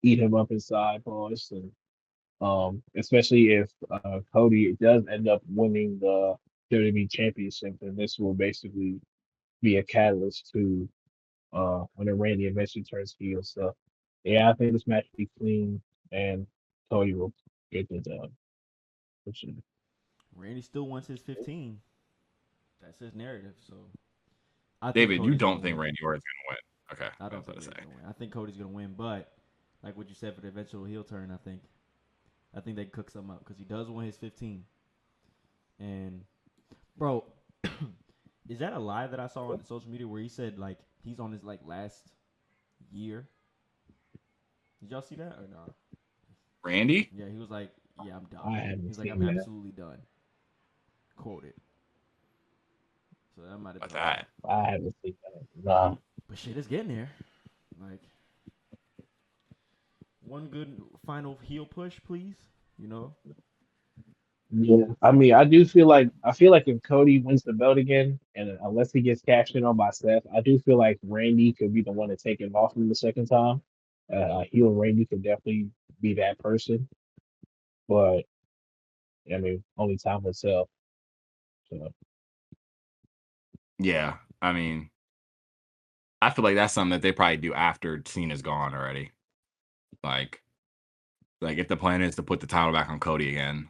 eat him up inside, boys. And especially if Cody does end up winning the WWE Championship, then this will basically be a catalyst to when Randy eventually turns heel. So yeah, I think this match will be clean and Cody will get the dub. For sure. Randy still wants his 15. That's his narrative. So I think David, you Cody's gonna don't think win. Randy Orton's gonna win? Okay, I I don't was think about to Randy's say. gonna win. I think Cody's gonna win, but like what you said for the eventual heel turn, I think they cook something up because he does win his 15. And bro, is that a lie that I saw on social media where he said like he's on his like last year? Did y'all see that or not? Randy? Yeah, he was like, "Yeah, I'm done." I haven't He's like, "I'm seen that. absolutely done." Quoted. So that might have About been a lie. that? I haven't seen that. Nah. But shit, it's getting there. Like one good final heel push, please. You know, Yeah, I mean, I feel like if Cody wins the belt again, and unless he gets cashed in on by Seth, I do feel like Randy could be the one to take it off him the second time. Heel Randy could definitely be that person, but I mean, only time will tell. So Yeah, I mean, I feel like that's something that they probably do after Cena's gone already. Like, like if the plan is to put the title back on Cody again,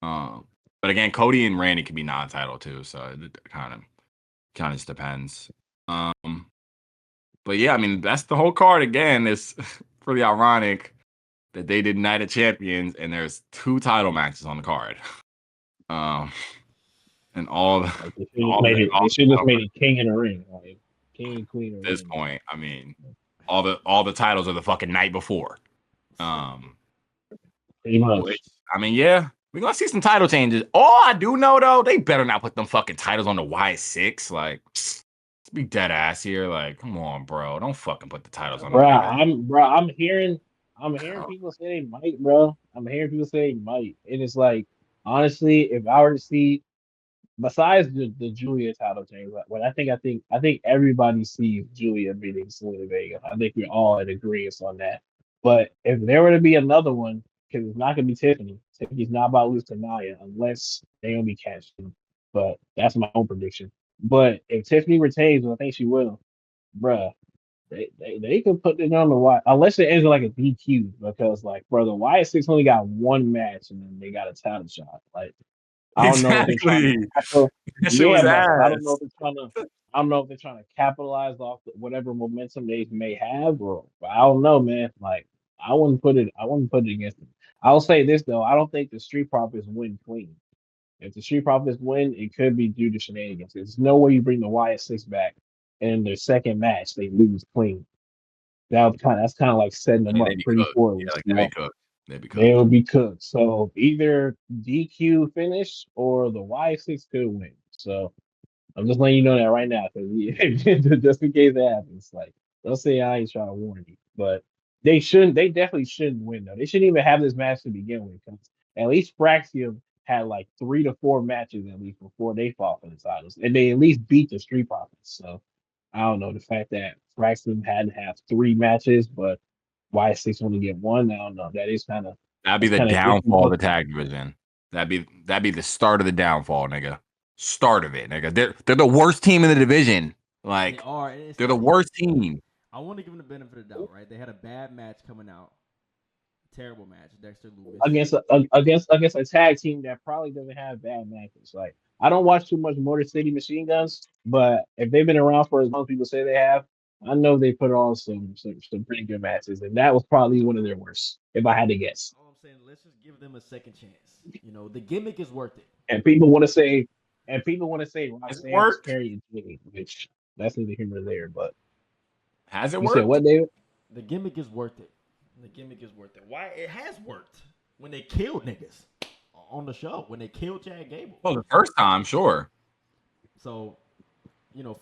But again, Cody and Randy can be non-title too, so it kind of just depends. But yeah, I mean that's the whole card. Again, it's pretty ironic that they did Night of Champions and there's 2 title matches on the card. And all Like the they should just made it king in the ring, like king and queen of at this ring. point. I mean, all the titles are the fucking night before. Pretty much. Which, I mean, yeah, we're gonna see some title changes. All I do know though, they better not put them fucking titles on the Y6. Like, let's be dead ass here. Like, come on, bro, don't fucking put the titles on the I'm hearing people say they might, bro. I'm hearing people say they might, and it's like honestly, if I were to see besides the Julia title change, what I think everybody sees Julia beating Selena Vega. I think we're all in agreement on that. But if there were to be another one, because it's not gonna be Tiffany. Tiffany's not about to lose to Naya unless Naomi catches him. But that's my own prediction. But if Tiffany retains, and I think she will, bruh, they could put it on the Y unless it ends in like a DQ because like brother, Y6 only got one match and then they got a title shot. Like I don't know if they're trying to Exactly. That shit yeah, was but I don't know ass. if they're trying to I don't know if they're trying to capitalize off whatever momentum they may have, or but I don't know, man. Like I wouldn't put it against them. I'll say this though, I don't think the Street Profits win clean. If the Street Profits win, it could be due to shenanigans. There's no way you bring the YS6 back and in their second match they lose clean. That's kind of like setting them Yeah, up they be pretty cooked. poorly. Yeah, like they be So cooked. They be they cooked. will be cooked. So either DQ finish or the Y6 could win. So I'm just letting you know that right now, because just in case it happens, like don't say I ain't trying to warn you, but they shouldn't. They definitely shouldn't win though. They shouldn't even have this match to begin with. 'Cause at least Fraxium had like 3 to 4 matches at least before they fought for the titles, and they at least beat the Street Profits. So I don't know the fact that Fraxium had to have 3 matches, but Y6 only get one. I don't know. That'd be That's the kind of iffy downfall of the booking. tag division. That'd be the start of the downfall, nigga. Start of it, nigga. They're the worst team in the division. They Like are. And it's they're the like worst team. I want to give them the benefit of the doubt, right? They had a bad match coming out, terrible match. Dexter Loomis. Against a tag team that probably doesn't have bad matches. Like I don't watch too much Motor City Machine Guns, but if they've been around for as long as people say they have, I know they put on some pretty good matches, and that was probably one of their worst, if I had to guess. All I'm saying, let's just give them a second chance. You know, the gimmick is worth it. And people want to say, Has it Roxanne was worked? carrying Jimmy, which that's neither here nor there. But Has it you said worked? what, David? The gimmick is worth it. The gimmick is worth it. Why it has worked when they killed niggas on the show when they killed Chad Gable. Well, the first time, sure. So, you know,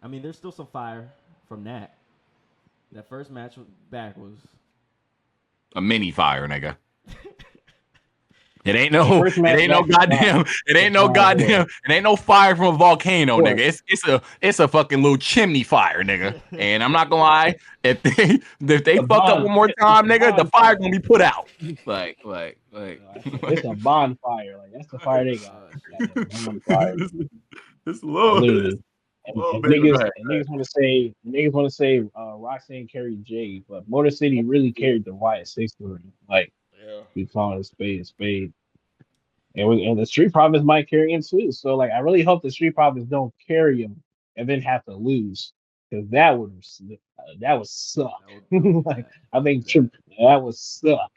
I mean, there's still some fire from that. That first match back was A mini fire, nigga. It ain't The no, first it match ain't no back was goddamn, fire. it ain't Was no fire, goddamn, it ain't no fire from a volcano, boy. nigga. It's a fucking little fire, nigga. And I'm not gonna lie, if they fuck up one more It's time, a nigga, the fire bonfire. gonna be put out. Like, It's a bonfire. Like that's the fire they got. uh, Goddamn bonfire. it's a little, Literally. little bit. Go ahead. Niggas want to say Roxanne carried Jade, but Motor City really carried the Y6 story. Like yeah. we call it a spade. And the Street Profits might carry him too. So like I really hope the Street Profits don't carry him and then have to lose. Because that would suck. That was Like bad. I That was think bad. that would suck.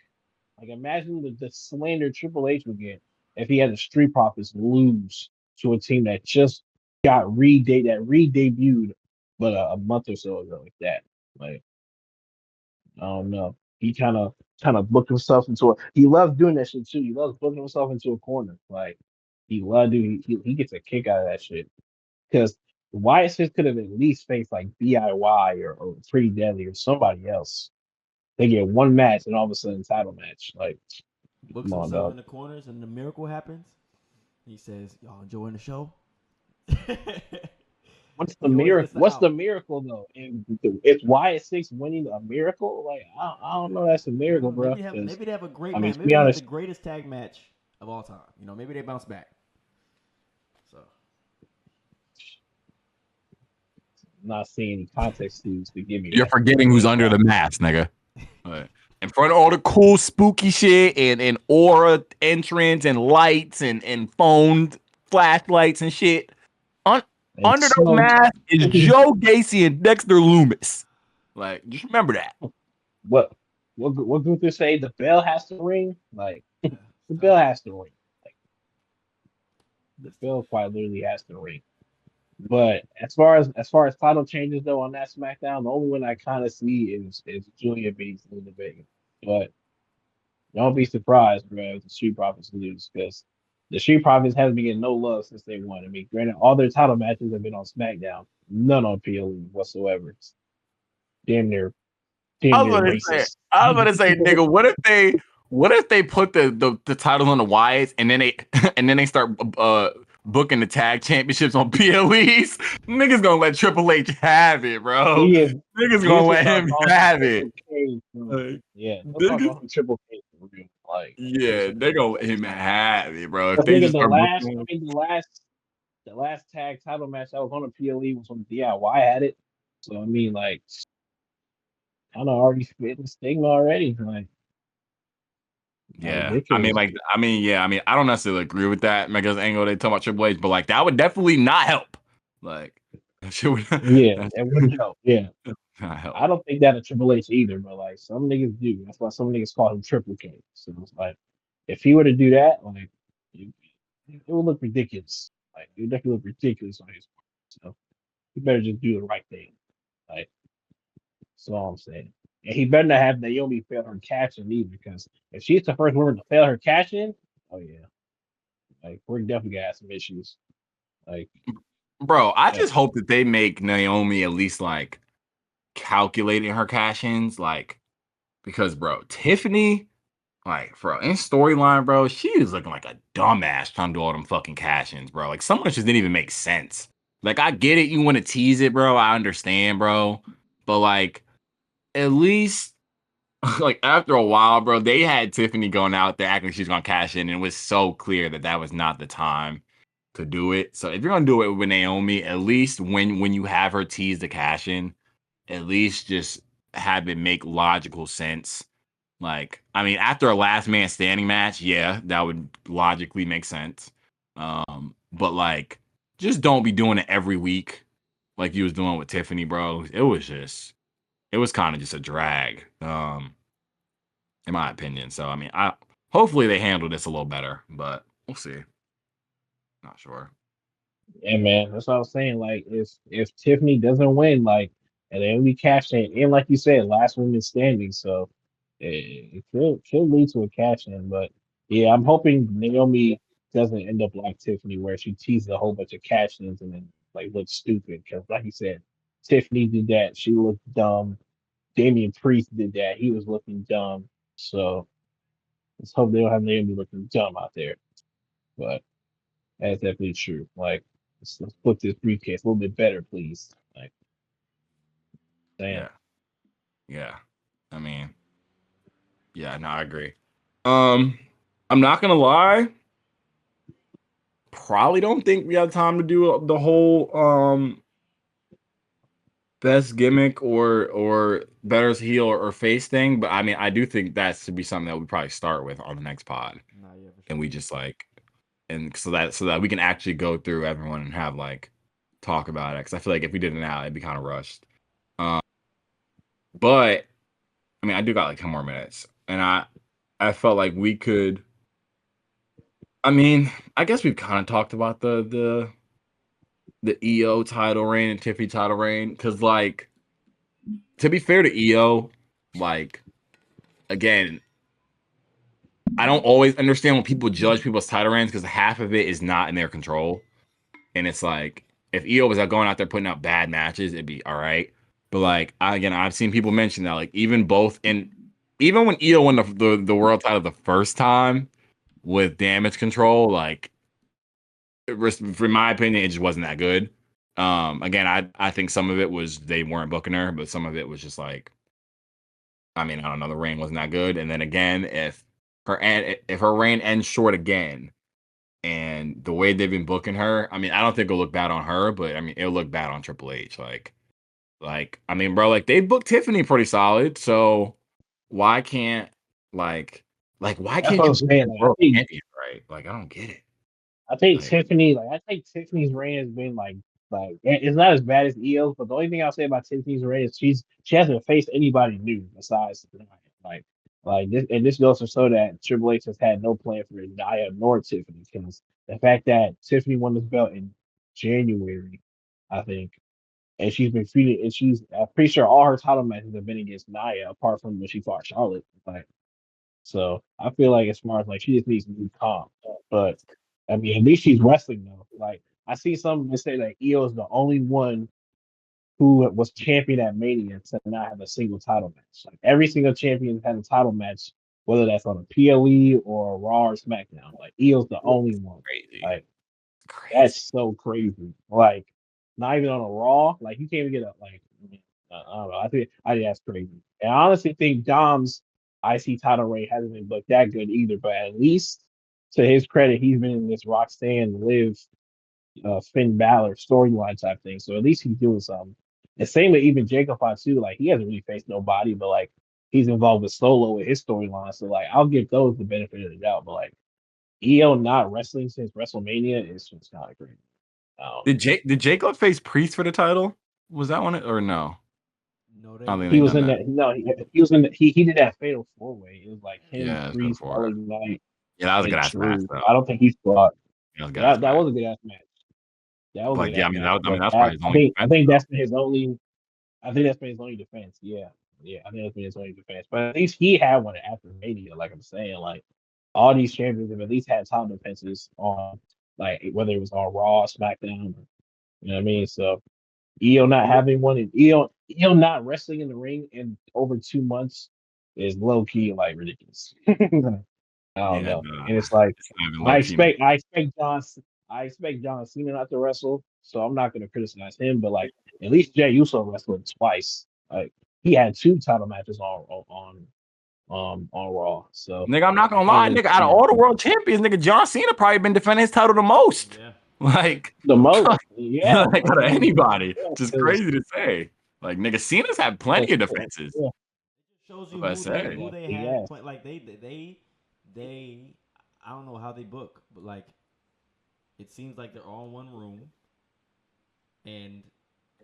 Like imagine the slander Triple H would get if he had the Street Profits lose to a team that just got re-debuted, but a month or so ago, like that. Like I don't know. He kind of booked himself into a. He loves doing that shit too. He loves booking himself into a corner. Like he loves doing. He gets a kick out of that shit because Wyatt Smith could have at least faced like DIY or Pretty Deadly or somebody else. They get one match and all of a sudden title match. Like Books come on, himself dog. in the corners, and the miracle happens. He says, "Y'all enjoying the show?" he always gets the What's out. the miracle though? And it's YS6 winning a miracle? Like I don't know. That's a I don't miracle, know. bro. Because Maybe they have a great I mean, match. to Maybe be they have the honest, greatest tag match of all time. You know, maybe they bounce back. So I'm not seeing any context clues to give me You're that. forgetting I who's can't under lie. the mask, nigga. All right. in front of all the cool spooky shit and aura entrance and lights and phone flashlights and shit. Un- And Under those so, masks is Joe Gacy and Dexter Loomis. Like, just remember that. what what Gunther say? The bell has to ring. Like the bell has to ring. Like the bell quite literally has to ring. But as far as title changes though on that SmackDown, the only one I kind of see is Julia beats Luna Vega. But don't be surprised, bro, if the Street Profits lose because the Street Profits haven't been getting no love since they won. I mean, granted, all their title matches have been on SmackDown, none on PLE whatsoever. It's damn near I damn was near gonna say, racist. nigga, what if they put the titles on the Wyatts and then they and then they start booking the tag championships on PLEs? Niggas gonna let Triple H have it, bro. He is. Niggas He gonna is to let start him calling him have it. Triple K. Like, Yeah, they'll start niggas, calling him Triple K for real. Like yeah, just they gonna let him have it, bro. If because they nigga, just start booking him. the last tag title match that was on the PLE was when DIY had it. So I mean, like, kind of already spitting stigma already. Like, Yeah, ridiculous. yeah, I don't necessarily agree with that because angle they talk about Triple H, but like that would definitely not help. Like that shit would Yeah, that it wouldn't help. Yeah, would not help. I don't think that a Triple H either, but like some niggas do. That's why some niggas call him Triple K. So it's like, if he were to do that, like, it, it would look ridiculous. Like, it would definitely look ridiculous on his part. So he better just do the right thing. Like, that's all I'm saying. And he better not have Naomi fail her cash in either, because if she's the first woman to fail her cash in, oh yeah, like we're definitely gonna have some issues. Like, Bro, I just definitely. hope that they make Naomi at least like calculating her cash ins, like because bro, Tiffany, like bro, in storyline, bro, she is looking like a dumbass trying to do all them fucking cash ins, bro. Like some of it just didn't even make sense. Like I get it, you want to tease it, bro. I understand, bro. But like at least like after a while, bro, they had Tiffany going out there acting like she's gonna cash in, and it was so clear that that was not the time to do it. So if you're gonna do it with Naomi, at least when you have her tease the cash in, at least just have it make logical sense. Like, I mean, after a last man standing match, yeah, that would logically make sense. But like, just don't be doing it every week like you was doing with Tiffany, bro. It was kind of just a drag. In my opinion. So I mean, I hopefully they handle this a little better, but we'll see. Not sure. Yeah, man, that's what I was saying. Like, if Tiffany doesn't win, like, and then we cash in, and like you said, last woman standing, so it could lead to a cash in. But yeah, I'm hoping Naomi doesn't end up like Tiffany, where she teases a whole bunch of cash ins and then like looks stupid. Because like you said, Tiffany did that, she looked dumb. Damian Priest did that, he was looking dumb. So let's hope they don't have Naomi looking dumb out there. But that's definitely true. Like, let's put this briefcase a little bit better, please. Like, damn. Yeah. Yeah. I mean, yeah, no, I agree. Um, I'm not gonna lie. Probably don't think we have time to do the whole best gimmick or better heel or face thing, but I mean, I do think that should be something that we probably start with on the next pod, Nah, yeah, for and sure. we just like and so that we can actually go through everyone and have like talk about it. Because I feel like if we did it now, it'd be kind of rushed. Um, but I mean, I do got like 10 more minutes, and I felt like we could. I mean, I guess we've kind of talked about the EO title reign and Tiffany title reign because, like, to be fair to EO, like, again, I don't always understand when people judge people's title reigns because half of it is not in their control. And it's like if EO was going out there putting out bad matches, it'd be all right. But like again, I've seen people mention that like even when EO won the world title the first time with Damage Control, like for my opinion, it just wasn't that good. Again, I think some of it was they weren't booking her, but some of it was just like I mean I don't know, the reign wasn't that good. And then again, if her reign ends short again, and the way they've been booking her, I mean, I don't think it'll look bad on her, but I mean, it'll look bad on Triple H. Like, I mean, bro, like they booked Tiffany pretty solid. So, why can't why That's can't what I'm you book saying. the Like world champion, right? Like I don't get it. I think Like Tiffany, like I think Tiffany's reign has been it's not as bad as EO's, but the only thing I'll say about Tiffany's reign is she hasn't faced anybody new besides Nia. Like this goes to show that Triple H has had no plan for Nia nor Tiffany because the fact that Tiffany won this belt in January, I think, and she's been treated and I'm pretty sure all her title matches have been against Nia apart from when she fought Charlotte. Like so I feel like as far as like she just needs to be calm. But I mean at least she's wrestling though. Like I see some that say that Io is the only one who was champion at Mania to not have a single title match. Like every single champion had a title match, whether that's on a PLE or Raw or SmackDown. Like Io's the only one. crazy. Like Crazy. that's so crazy. Like not even on a Raw. Like you can't even get a like. I don't know. I think that's crazy. And I honestly think Dom's IC title reign hasn't been looked that good either. But at least to his credit, he's been in this Roxanne Live Finn Balor storyline type thing. So at least he's doing something. And same with even Jacob Fatu. Like he hasn't really faced nobody, but like he's involved with Solo with his storyline. So like I'll give those the benefit of the doubt. But like EO not wrestling since WrestleMania is just not great. Did Jacob face Priest for the title? Was that one or no? No, I don't think they. they He was done in that. that. No, he was in. He did that fatal 4-way. It was like him, Yeah, it's been Priest, for LA Knight, yeah, that was a good and ass match Drew. though. I don't think he fought. That was a good ass That match. was a good ass match. That was a But good yeah, ass I mean match. But that's that probably his only I defense think though. that's been his only. I think that's been his only defense. Yeah, yeah. I think that's been his only defense. But at least he had one after Mania. Like I'm saying, like all these champions have at least had title defenses on, like whether it was on Raw, SmackDown, or, you know what I mean. So EO not having one and EO not wrestling in the ring in over 2 months is low key like ridiculous. I don't Yeah, know. nah, And it's like it's not even low key no more. I expect John Cena not to wrestle, so I'm not gonna criticize him, but like at least Jey Uso wrestled twice. Like he had two title matches on Raw. So Nigga, I'm not I gonna can't lie, really nigga. Out of yeah. all the world champions, nigga, John Cena probably been defending his title the most. Yeah. Like, The most. like Yeah. out of anybody. Yeah, Just crazy to say. Like, nigga, Cena's had plenty of defenses. yeah, Shows you What I who say. they yeah. had play, like they I don't know how they book, but like it seems like they're all in one room and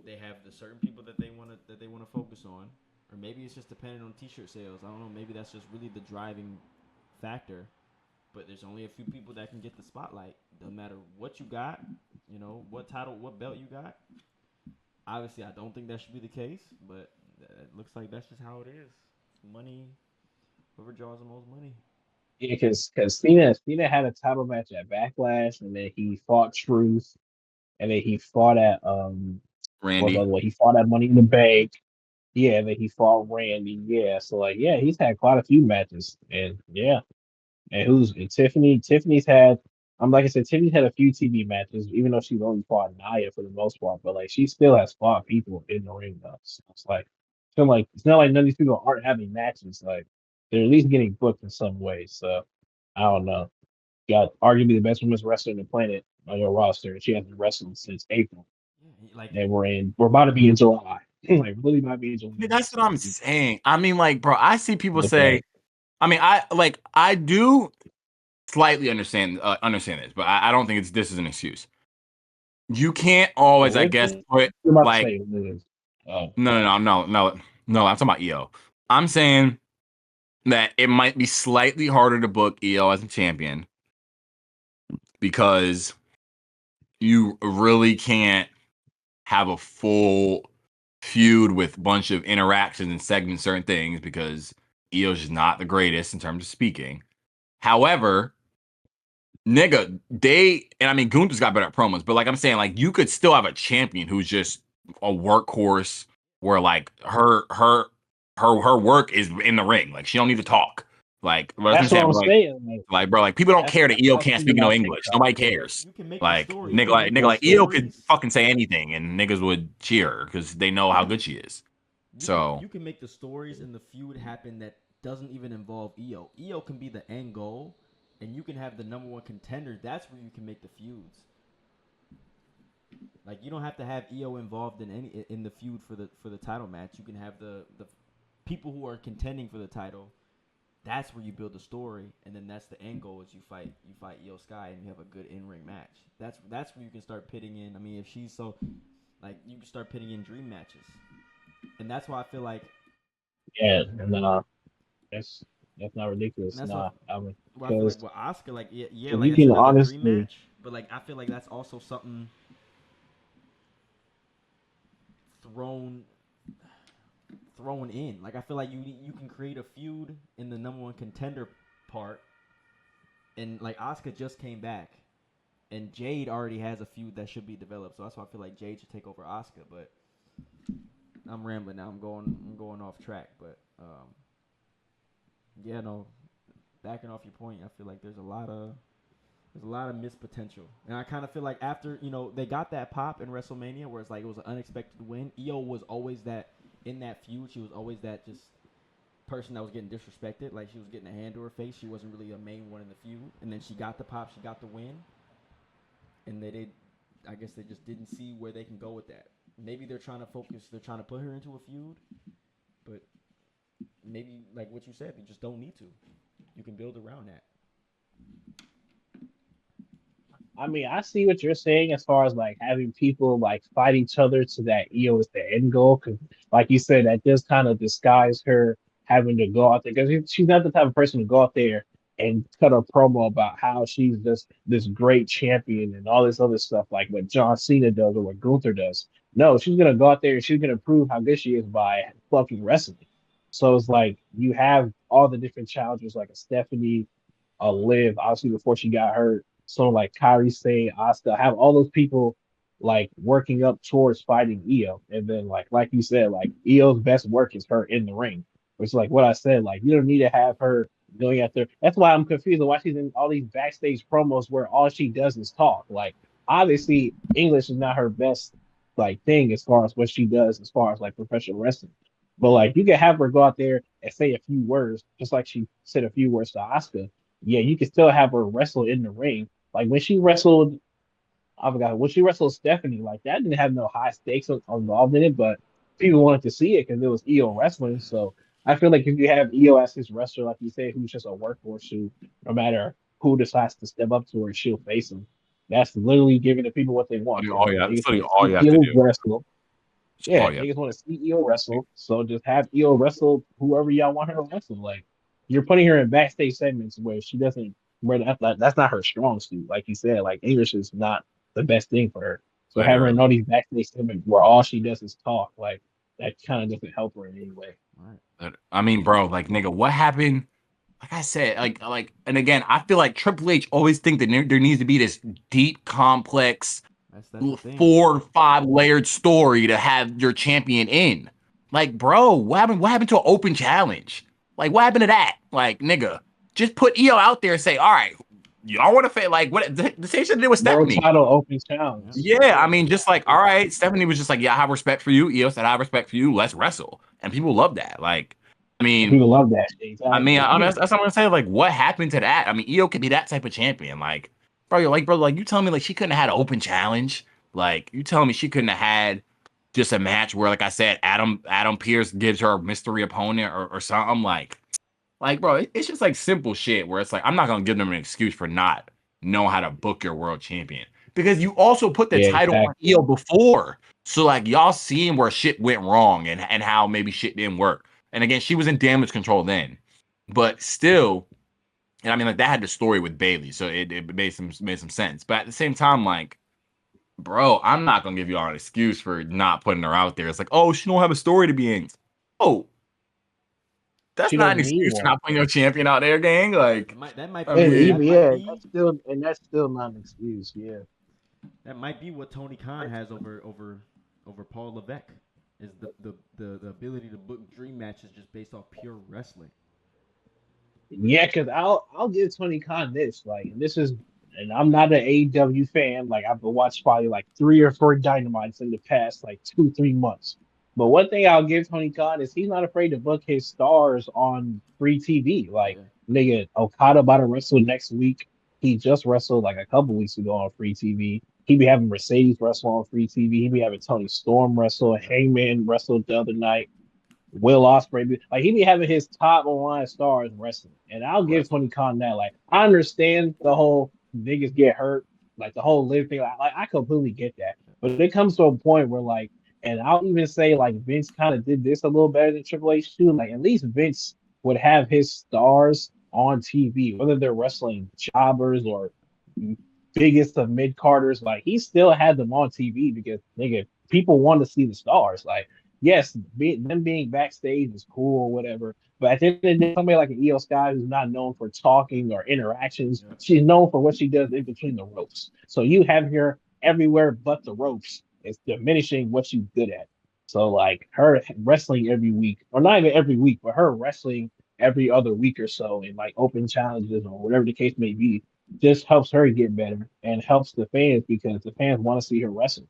they have the certain people that they want to focus on, or maybe it's just dependent on T-shirt sales. I don't know. Maybe that's just really the driving factor. But there's only a few people that can get the spotlight. Doesn't matter what you got, you know, what title, what belt you got. Obviously, I don't think that should be the case, but it looks like that's just how it is. Money, whoever draws the most money. Yeah, because Cena had a title match at Backlash, and then he fought Truth, and then he fought at what was the Randy. other way? He fought at Money in the Bank. Yeah, and then he fought Randy. Yeah, so like yeah, he's had quite a few matches, and yeah, and Tiffany? Tiffany's had like I said, Tiffany's had a few TV matches, even though she's only fought Nia for the most part, but like she still has fought people in the ring though. So it's not like none of these people aren't having matches. Like they're at least getting booked in some way. So I don't know. Got arguably the best women's wrestler on the planet on your roster, and she hasn't wrestled since April. Yeah, like And we're about to be in July. Like really about to be in July. Nigga, that's what So I'm saying. I mean, like, bro, I see people but yeah. say, I mean, I do slightly understand this, but I don't think this is an excuse. You can't always, I What guess, I'm put about to like say is no. I'm talking about EO. I'm saying that it might be slightly harder to book EO as a champion because you really can't have a full feud with a bunch of interactions and segments, certain things, because EO's just not the greatest in terms of speaking. However, nigga, and I mean Gunther's got better promos, but like I'm saying, like you could still have a champion who's just a workhorse where like her work is in the ring. Like she don't need to talk. Like that's what I'm That's what saying, I'm bro. saying. Like bro, like people don't care that That's EO what I was can't thinking speak no about English. TikTok. Nobody cares. you can make the Like story. You nigga, can make the like EO could stories. fucking say anything and niggas would cheer her because they know how good she is. So You can make the stories and the feud happen that doesn't even involve EO. EO can be the end goal, and you can have the number one contender. That's where you can make the feuds. Like you don't have to have EO involved in the feud for the title match. You can have the people who are contending for the title, that's where you build the story, and then that's the end goal is you fight IYO SKY and you have a good in ring match. That's where you can start pitting in. I mean, if she's so like you can start pitting in dream matches, and that's why I feel like Yeah, and that's that's not ridiculous. that's Nah, what I mean, well, I feel like because with Oscar, like yeah, if like you it's can another dream honestly, match, but like I feel like that's also something thrown thrown in. Like I feel like you can create a feud in the number one contender part, and like Oscar just came back, and Jade already has a feud that should be developed. So that's why I feel like Jade should take over Oscar. But I'm rambling now. I'm going off track. But yeah, no. Backing off your point, I feel like there's a lot of missed potential, and I kind of feel like after they got that pop in WrestleMania, where it's like it was an unexpected win. IYO was always that in that feud. She was always that just person that was getting disrespected. Like she was getting a hand to her face. She wasn't really a main one in the feud, and then she got the pop. She got the win, and they did. I guess they just didn't see where they can go with that. Maybe they're trying to focus. They're trying to put her into a feud, but maybe like what you said, they just don't need to. You can build around that. I mean, I see what you're saying as far as like having people like fight each other to that EO is the end goal. Because, like you said, that does kind of disguise her having to go out there because she's not the type of person to go out there and cut a promo about how she's this great champion and all this other stuff like what John Cena does or what Gunther does. No, she's gonna go out there and she's gonna prove how good she is by fucking wrestling. So it's like you have all the different challengers like a Stephanie, Liv, obviously before she got hurt. So like Kyrie Sane, Asuka, have all those people like working up towards fighting Io. And then like you said, like Io's best work is her in the ring. Which like what I said, like you don't need to have her going out there. That's why I'm confused on why she's in all these backstage promos where all she does is talk. Like obviously English is not her best like thing as far as what she does as far as like professional wrestling. But like you can have her go out there and say a few words, just like she said a few words to Asuka. Yeah, you can still have her wrestle in the ring. Like when she wrestled, I forgot when she wrestled Stephanie. Like that didn't have no high stakes involved in it, but people wanted to see it because it was EO wrestling. So I feel like if you have EO as his wrestler, like you say, who's just a workhorse, who no matter who decides to step up to her, she'll face him. That's literally giving the people what they want because That's niggas literally want to all see you have to EO do. wrestle. That's Yeah, all you have. niggas want to see EO wrestle, so just have EO wrestle whoever y'all want her to wrestle. Like you're putting her in backstage segments where she doesn't, where that's not her strong suit. Like you said, like English is not the best thing for her. So have her in Literally. all these backstage segments where all she does is talk. Like that kind of doesn't help her in any way. Right. I mean, bro, like nigga, what happened? Like I said, and again, I feel like Triple H always think that there needs to be this deep, complex, That's the thing. 4 or 5 layered story to have your champion in. Like, bro, what happened? What happened to an open challenge? Like, what happened to that? Like, nigga, just put EO out there and say, all right, y'all want to fight? Like, what the same shit they did with World Stephanie. title open Yep. challenge. Yeah, I Yeah, mean, just like, all right, Stephanie was just like, yeah, I have respect for you. EO said, I have respect for you. Let's wrestle, and people love that. Like, I and mean, people love that. that's what I'm gonna say. Like, what happened to that? I mean, EO could be that type of champion. Like, bro, like you telling me like she couldn't have had an open challenge? Like, you telling me she couldn't have had just a match where, like I said, Adam Pierce gives her a mystery opponent or something? Like, bro, it's just like simple shit where it's like I'm not gonna give them an excuse for not knowing how to book your world champion because you also put the Yeah, title on exactly. EO before, so like y'all seeing where shit went wrong and how maybe shit didn't work. And again, she was in damage control then, but still, and I mean like that had the story with Bailey, so it made some sense. But at the same time, like, bro, I'm not gonna give you all an excuse for not putting her out there. It's like, oh, she don't have a story to be in. Oh, that's She not an doesn't need excuse for one. not putting your champion out there, gang. Like, That might I be And mean, even that might yeah, be that's still not an excuse. Yeah. that might be what Tony Khan has over Paul Levesque is the ability to book dream matches just based off pure wrestling. Yeah, because I'll give Tony Khan this. Like, and this is, and I'm not an AEW fan. Like, I've watched probably like 3 or 4 Dynamites in the past, like 2, 3 months. But one thing I'll give Tony Khan is he's not afraid to book his stars on free TV. Like, Yeah. nigga, Okada about to wrestle next week. He just wrestled like a couple weeks ago on free TV. He be having Mercedes wrestle on free TV. He be having Tony Storm wrestle. Yep. Hangman wrestled the other night. Will Ospreay, like he be having his top line stars wrestling, and I'll Right. give Tony Khan that. Like I understand the whole niggas get hurt, like the whole live thing. Like I completely get that, but it comes to a point where like, and I'll even say like Vince kind of did this a little better than Triple H too. Like at least Vince would have his stars on TV, whether they're wrestling jobbers or biggest of mid carders. Like he still had them on TV because nigga, people want to see the stars. Like yes, them being backstage is cool or whatever. But at the end of the day, somebody like an IYO SKY who's not known for talking or interactions, Yeah. she's known for what she does in between the ropes. So you have her everywhere but the ropes. It's diminishing what she's good at. So like her wrestling every week, or not even every week, but her wrestling every other week or so in like open challenges or whatever the case may be, just helps her get better and helps the fans because the fans want to see her wrestle.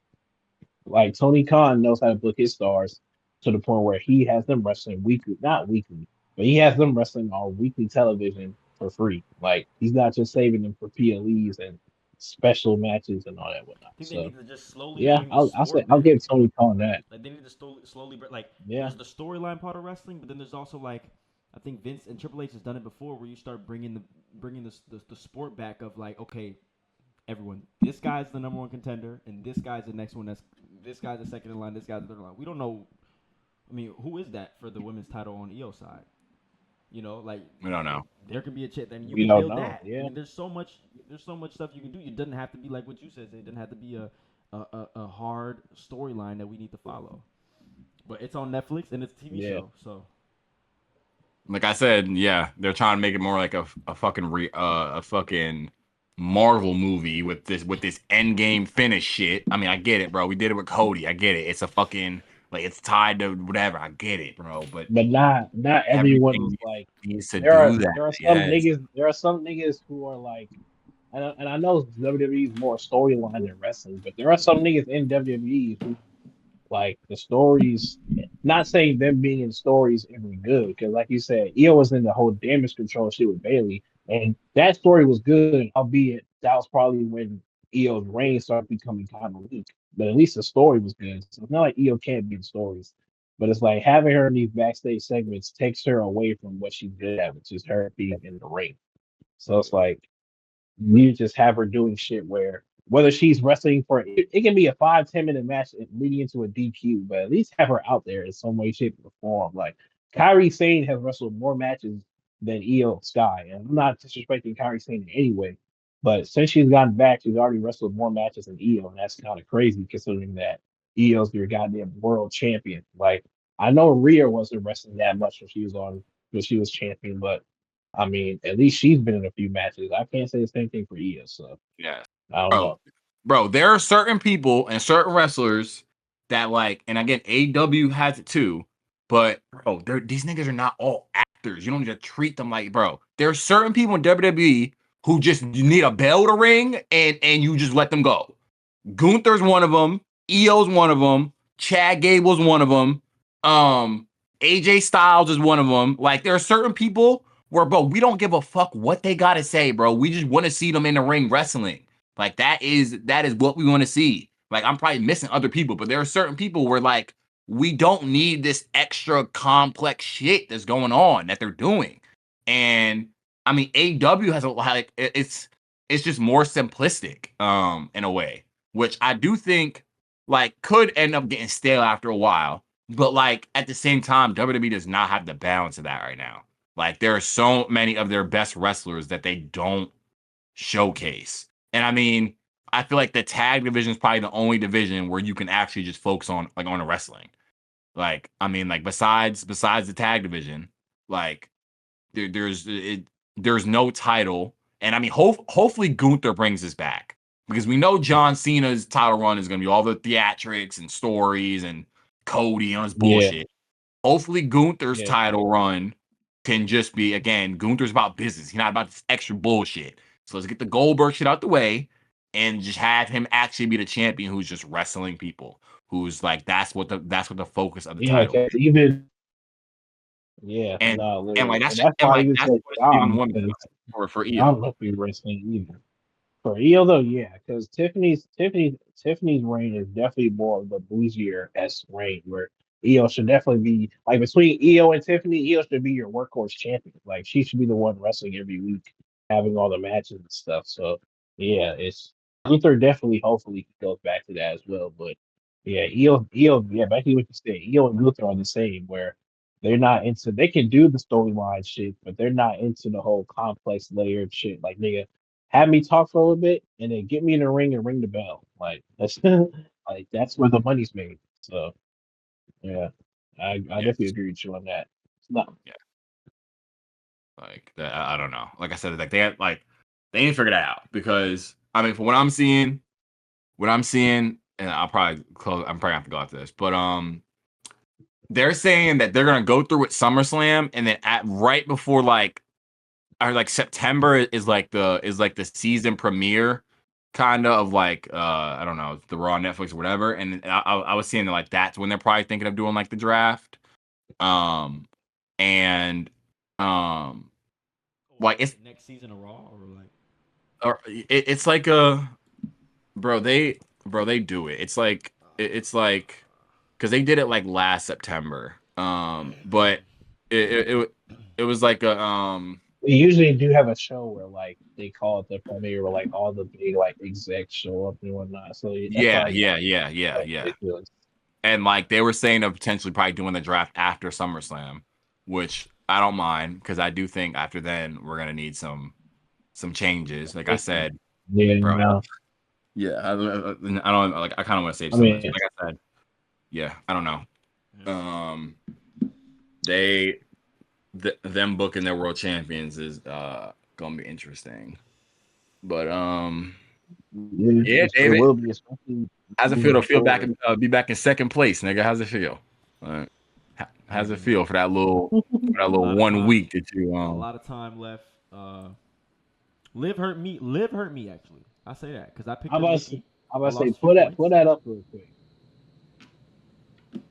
Like Tony Khan knows how to book his stars to the point where he has them wrestling weekly, not weekly, but he has them wrestling on weekly television for free. Like he's not just saving them for PLEs and special matches and all that whatnot. I think they So need to just slowly yeah, bring the I'll say sport I'll back. give Tony Khan that. Like they need to slowly like Yeah, there's the storyline part of wrestling, but then there's also like I think Vince and Triple H has done it before, where you start bringing the sport back of like okay, everyone, this guy's the number one contender, and this guy's the next one. This guy's the second in line. This guy's the third in line. We don't know. I mean, who is that for the women's title on EO side? You know, like We don't know. there can be a chance, and you we can don't build know. that. I Yeah, mean, there's so much stuff you can do. It doesn't have to be like what you said. It doesn't have to be a hard storyline that we need to follow. But it's on Netflix and it's a TV yeah, show, so Like I said, yeah, they're trying to make it more like a fucking Marvel movie with this end game finish shit. I mean, I get it, bro. We did it with Cody. I get it. It's a fucking like it's tied to whatever. I get it, bro. But but not everyone is everything like needs to there are do that. there are some Yes. niggas there are some niggas who are like and I know WWE is more storyline than wrestling, but there are some niggas in WWE who like the stories. Not saying them being in stories isn't good, because like you said, Io was in the whole damage control shit with Bailey, and that story was good, albeit that was probably when Io's reign started becoming kind of weak. But at least the story was good. So it's not like Io can't be in stories. But it's like having her in these backstage segments takes her away from what she's good at, which is her being in the ring. So it's like you just have her doing shit where whether she's wrestling for it can be a 5-10 minute match leading into a DQ, but at least have her out there in some way, shape, or form. Like Kyrie Sane has wrestled more matches than IYO SKY, and I'm not disrespecting Kyrie Sane in any way, but since she's gotten back, she's already wrestled more matches than IYO, and that's kind of crazy considering that IYO's your goddamn world champion. Like I know Rhea wasn't wrestling that much when she was champion, but I mean, at least she's been in a few matches. I can't say the same thing for Io, so Yes. I don't Bro, know. bro, there are certain people and certain wrestlers that like, and again, AW has it too. But bro, these niggas are not all actors. You don't need to treat them like, bro. There are certain people in WWE who just you need a bell to ring and you just let them go. Gunther's one of them. EO's one of them. Chad Gable's one of them. AJ Styles is one of them. Like there are certain people where, bro, we don't give a fuck what they gotta say, bro. We just want to see them in the ring wrestling. Like that is what we want to see. Like I'm probably missing other people, but there are certain people where like we don't need this extra complex shit that's going on that they're doing. And I mean, AW has a like it's just more simplistic in a way, which I do think like could end up getting stale after a while. But like at the same time, WWE does not have the balance of that right now. Like there are so many of their best wrestlers that they don't showcase. And I mean, I feel like the tag division is probably the only division where you can actually just focus on like on the wrestling. Like I mean, like besides the tag division, like there's no title, and I mean, hopefully Gunther brings us back because we know John Cena's title run is gonna be all the theatrics and stories and Cody and all this Yeah, bullshit. Hopefully Gunther's yeah, title run can just be again Gunther's about business. He's not about this extra bullshit. So let's get the Goldberg shit out the way and just have him actually be the champion who's just wrestling people. Who's like that's what the focus of the yeah. title Because is. even yeah, And no, and like literally, and that's that's and why I like even that's said what it should be on the Dom women's because side for Dom EO. must be wrestling either. For Io though, yeah, because Tiffany's reign is definitely more of the bougier s reign where Io should definitely be like between Io and Tiffany. Io should be your workhorse champion. Like she should be the one wrestling every week, having all the matches and stuff. So yeah, it's Luther definitely. Hopefully, he goes back to that as well. But yeah, Io, yeah, back to what you said. Io and Luther are the same, where they're not into. They can do the storyline shit, but they're not into the whole complex layered shit. Like nigga, have me talk for a little bit, and then get me in the ring and ring the bell. Like that's like that's where the money's made. So. Yeah, I Yeah, definitely agree with you on that. It's not yeah. Like that, I don't know. Like I said, like they ain't figured it out because I mean, for what I'm seeing, and I'll probably close. I'm probably gonna have to go after this, but they're saying that they're gonna go through with SummerSlam, and then at right before like September is like the season premiere kind of like I don't know, the Raw Netflix or whatever, and I was seeing that like that's when they're probably thinking of doing like the draft, and like it's next season of Raw or like or it's like a bro they do it. It's like because they did it like last September. But it was like a they usually do have a show where like they call it the premiere where like all the big like execs show up and whatnot. So that's yeah, like yeah, yeah, yeah, yeah. ridiculous. And like they were saying of potentially probably doing the draft after SummerSlam, which I don't mind because I do think after then we're gonna need some changes. Like I said, Yeah, bro. no. Yeah, I don't like. I kind of want to save I some of this. mean, Like I said, yeah, I don't know. yeah. They them booking their world champions is gonna be interesting. But yeah, yeah, it David, will be, especially how's it feel moving to feel back forward. be back in second place, nigga? How's it feel? How's it feel for that A little lot of 1 week time, that you a lot of time left. Liv hurt me. Liv hurt me actually. I say that because I picked I'm up about to say, Nikki. I'm I about to say lost a few points. put that up real quick.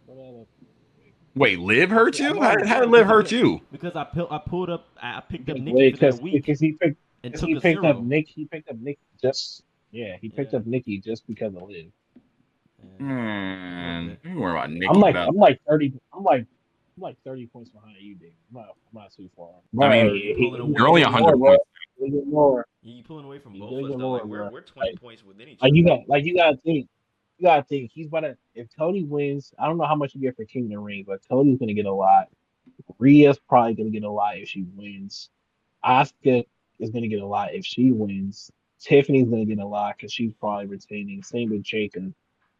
Put that up real quick. wait, Liv hurt I'm you? already How did doing Liv hurt Because you? I pulled up. I picked up because Nikki wait, for that week and because took he a picked up 0. Nick he picked up Nick just yeah he picked Yeah, up Nikki just because of Liv. a little Man, bit. you worry about Nikki for that. I'm like 30 I'm like 30 points behind you, Dave. I'm not too far. I Bro, mean, You pulling he's you're away gonna only get from more, 100 bro. points. He's gonna get more. you pulling away from He's both gonna of us get though. Like more, bro. we're 20 points within each Like other. you gotta think he's about to if Cody wins, I don't know how much you get for King of the Ring, but Cody's gonna get a lot. Rhea's probably gonna get a lot if she wins. Asuka is gonna get a lot if she wins. Tiffany's gonna get a lot because she's probably retaining. Same with Jacob.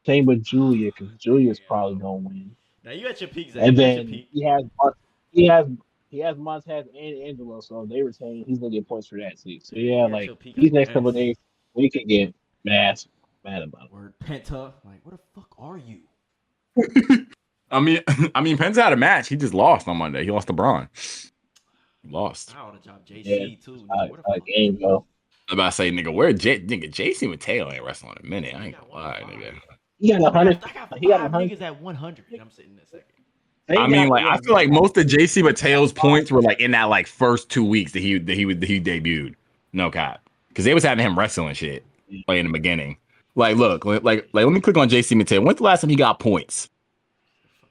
Same with Julia because Julia's probably Damn. gonna win. Now you at your peak, Zach. And You at your then peak. he has he has Montez and Angelo, so if they retain. He's gonna get points for that too. So Yeah, yeah, you at like your peak, I these next couple guess. of days, we could get mad about it. Word Penta. Like, where the fuck are you? I mean, I mean, Pence had a match. He just lost on Monday. He lost to Braun. He lost. I ought to drop Yeah, JC too, nigga. Where it's the how the fuck is game he? go. I'm about to say, nigga, where nigga JC with Taylor ain't wrestling in a minute. Yeah, I he ain't got gonna lie, 105. nigga. He got a hundred. I got He got a 5 hundred. niggas at 100. I'm sitting in a second. I He mean, got like, I yeah. feel like most of JC He got Mateo's five. points were like in that like first 2 weeks that he debuted. No cap, because they was having him wrestling shit like in the beginning. Like, look, let me click on JC Mateo. When's the last time he got points?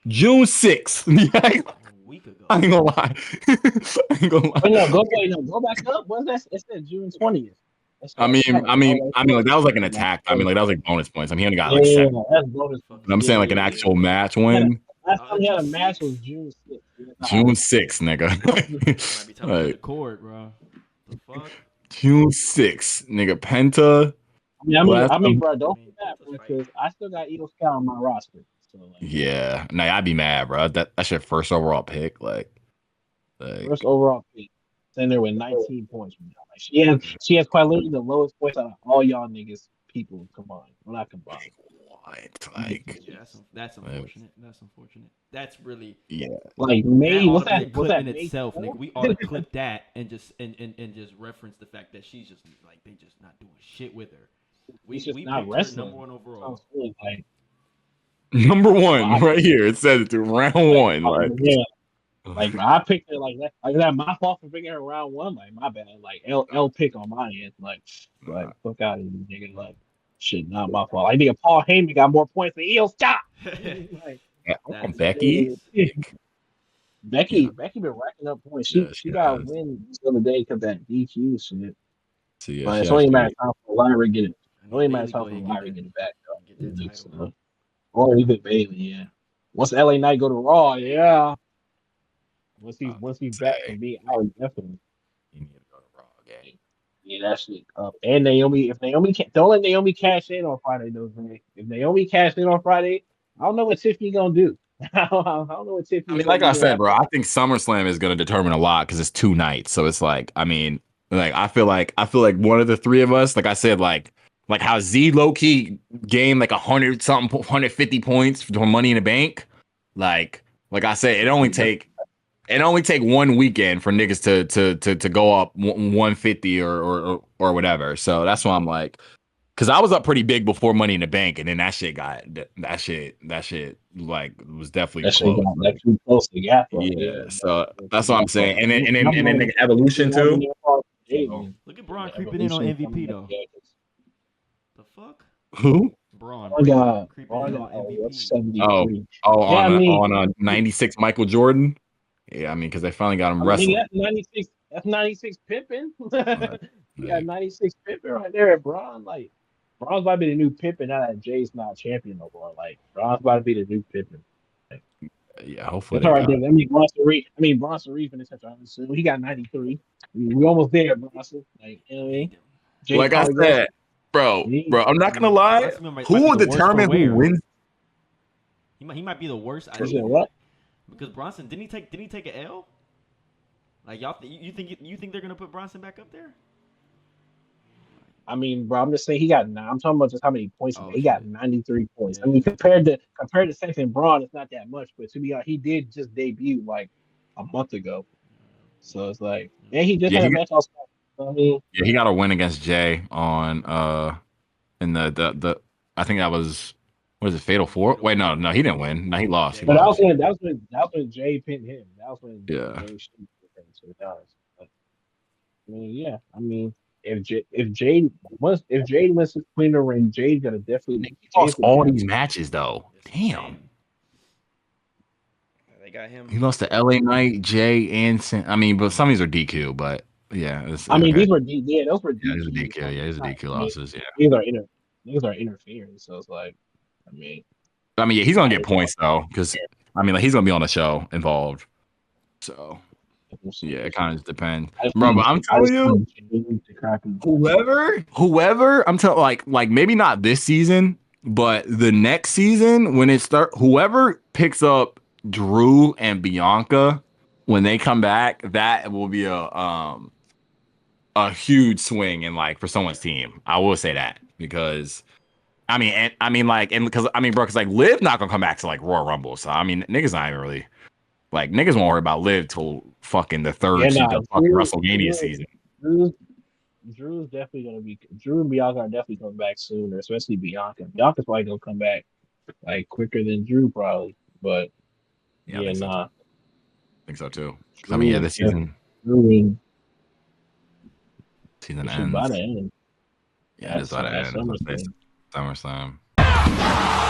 June 6th. A week ago. I ain't gonna lie. I ain't gonna Wait, lie. no, go back up. What's that? It said June 20th. That's I not mean, right. I Oh, mean, that's I mean, right. like that was like an That's attack. I mean, bonus. like that was like bonus points. I mean, he only got Yeah, like yeah, 7. yeah, that's bonus. Fucking But I'm Yeah, saying like yeah, an yeah. actual match Yeah, win. last time he had June a match 6th. was June 6th. Yeah, nah. June 6th, It might nigga. be time to cut like the cord, bro. The fuck? June 6th, nigga. Penta. Last time, Bro, I don't mean, feel that, Penta's bro, fighting. because I still got IYO SKY on my roster. So like, yeah. Nah, I'd be mad, bro. That's your first overall pick. first Like overall pick, sitting there with 19 points. Right now. Like she has quite literally the lowest points out of all y'all niggas people combined. Well, not combined. what? Yeah, that's unfortunate. That's unfortunate. That's really Yeah. Like that May, ought to be a what's clip that in May itself, 4th? nigga. We ought to clip that and just reference the fact that she's just like they just not doing shit with her. He's We just we not picked her number wrestling. one Sounds overall. really like Number one, why? right here. It says it through round one. Yeah, like I picked it like that. Like that, my fault for picking her round one. Like my bad. Like L pick on my end. Like fuck out of here, nigga. Like shit, not my fault. Like nigga, Paul Heyman got more points than EO Scott. Like That's Becky. Becky Yeah, been racking up points. yeah, She she got a has. win the other day because that DQ shit. So yeah, But she it's only a matter actually. of time for Lyra get it. I Only need a matter of Bailey time go for ahead and Lyra get it back. get that Though. title. So, or even Bailey, yeah. Once LA Knight go to Raw, yeah. Once he's back Say from being out, definitely. you need to go to Raw again. Yeah, that shit. And Naomi, if Naomi can't, don't let Naomi cash in on Friday, though, man. If Naomi cash in on Friday, I don't know what Tiffany gonna do. I don't know what I Tiffany's mean, gonna like I do said, after. bro, I think SummerSlam is going to determine a lot because it's 2 nights. So it's like, I mean, like I feel like one of the three of us, like I said, like how Z low key gained like 100 something, 150 points for Money in the Bank. Like I said, it only take one weekend for niggas to go up 150 or whatever. So that's why I'm like, because I was up pretty big before Money in the Bank, and then that shit like was definitely That shit close. got that too close to gap up. Yeah, Yeah, so that that's shit what I'm got up. saying, and then the evolution too. So Look at Braun The creeping in on evolution MVP though. The fuck? who? Braun creeping in on what's MVP. 73? Yeah, On 96 Michael Jordan. Yeah, I mean because they finally got him I mean wrestling. that's 96. That's 96 Pippen. Like, You got 96 Pippen right there at Braun. Like Braun's about to be the new Pippen now that Jay's not champion no more. Like Braun's about to be the new Pippen. Like, yeah, hopefully that's they all right. got. Then. Bronson Reed finished touch on soon. He got 93. We almost there, Bronson. Like you know what I I need mean? them. Jay Like I probably goes. said, bro, He, I'm not gonna lie. Bronson Who might be will the worst for determine who wear. wins? He might be the worst. he said what? Because Bronson didn't he take an L? Like y'all, you think they're gonna put Bronson back up there? I mean, bro, I'm just saying he got. I'm talking about just how many points he got. Oh He got shit. 93 points. I Yeah. mean, compared to second Braun, it's not that much. But to be honest, he did just debut like a month ago, so it's like, and he just Yeah, had a match on. I mean, he got a win against Jay on in the I think that was what is it Fatal Four? Wait, no, he didn't win. No, he lost. He Jay but that was lost. lost. when Jay pinned him. That was when Yeah. Jay pinned him. So it does. But, I mean, yeah. I mean, if Jade wins the Queen of the Ring, Jade's gonna definitely He Jade's lost gonna all have. these matches though. That's Damn. insane. They got him. He lost to LA Knight, Jay, and I mean, but some of these are DQ, but yeah, it's I mean, okay. those were Yeah, these are DQ. DQ. So Yeah, these are I DQ mean, losses. Yeah. these are interference. So it's like, I mean, I mean, yeah, he's gonna get I points though, because I mean, like he's gonna be on the show involved. So yeah, it kind of just depends, bro. But I'm I telling just you, want to crack him. whoever, I'm telling, like maybe not this season, but the next season when it start, whoever picks up Drew and Bianca when they come back, that will be a huge swing in like for someone's team. I will say that because and because I mean, bro, because like Liv not gonna come back to like Royal Rumble, so I mean, niggas not even really like niggas won't worry about Liv till fucking Yeah, the nah, fucking WrestleMania season. Drew, Drew's definitely gonna be. Drew and Bianca are definitely coming back sooner, especially Bianca. Bianca's probably gonna come back like quicker than Drew probably, but Yeah, I yeah, think so too. nah. I think so too. 'Cause, I mean, yeah, Drew, this yeah, season Drew and season this shit about to ends. end. Yeah, it is about to At end. It's SummerSlam. SummerSlam.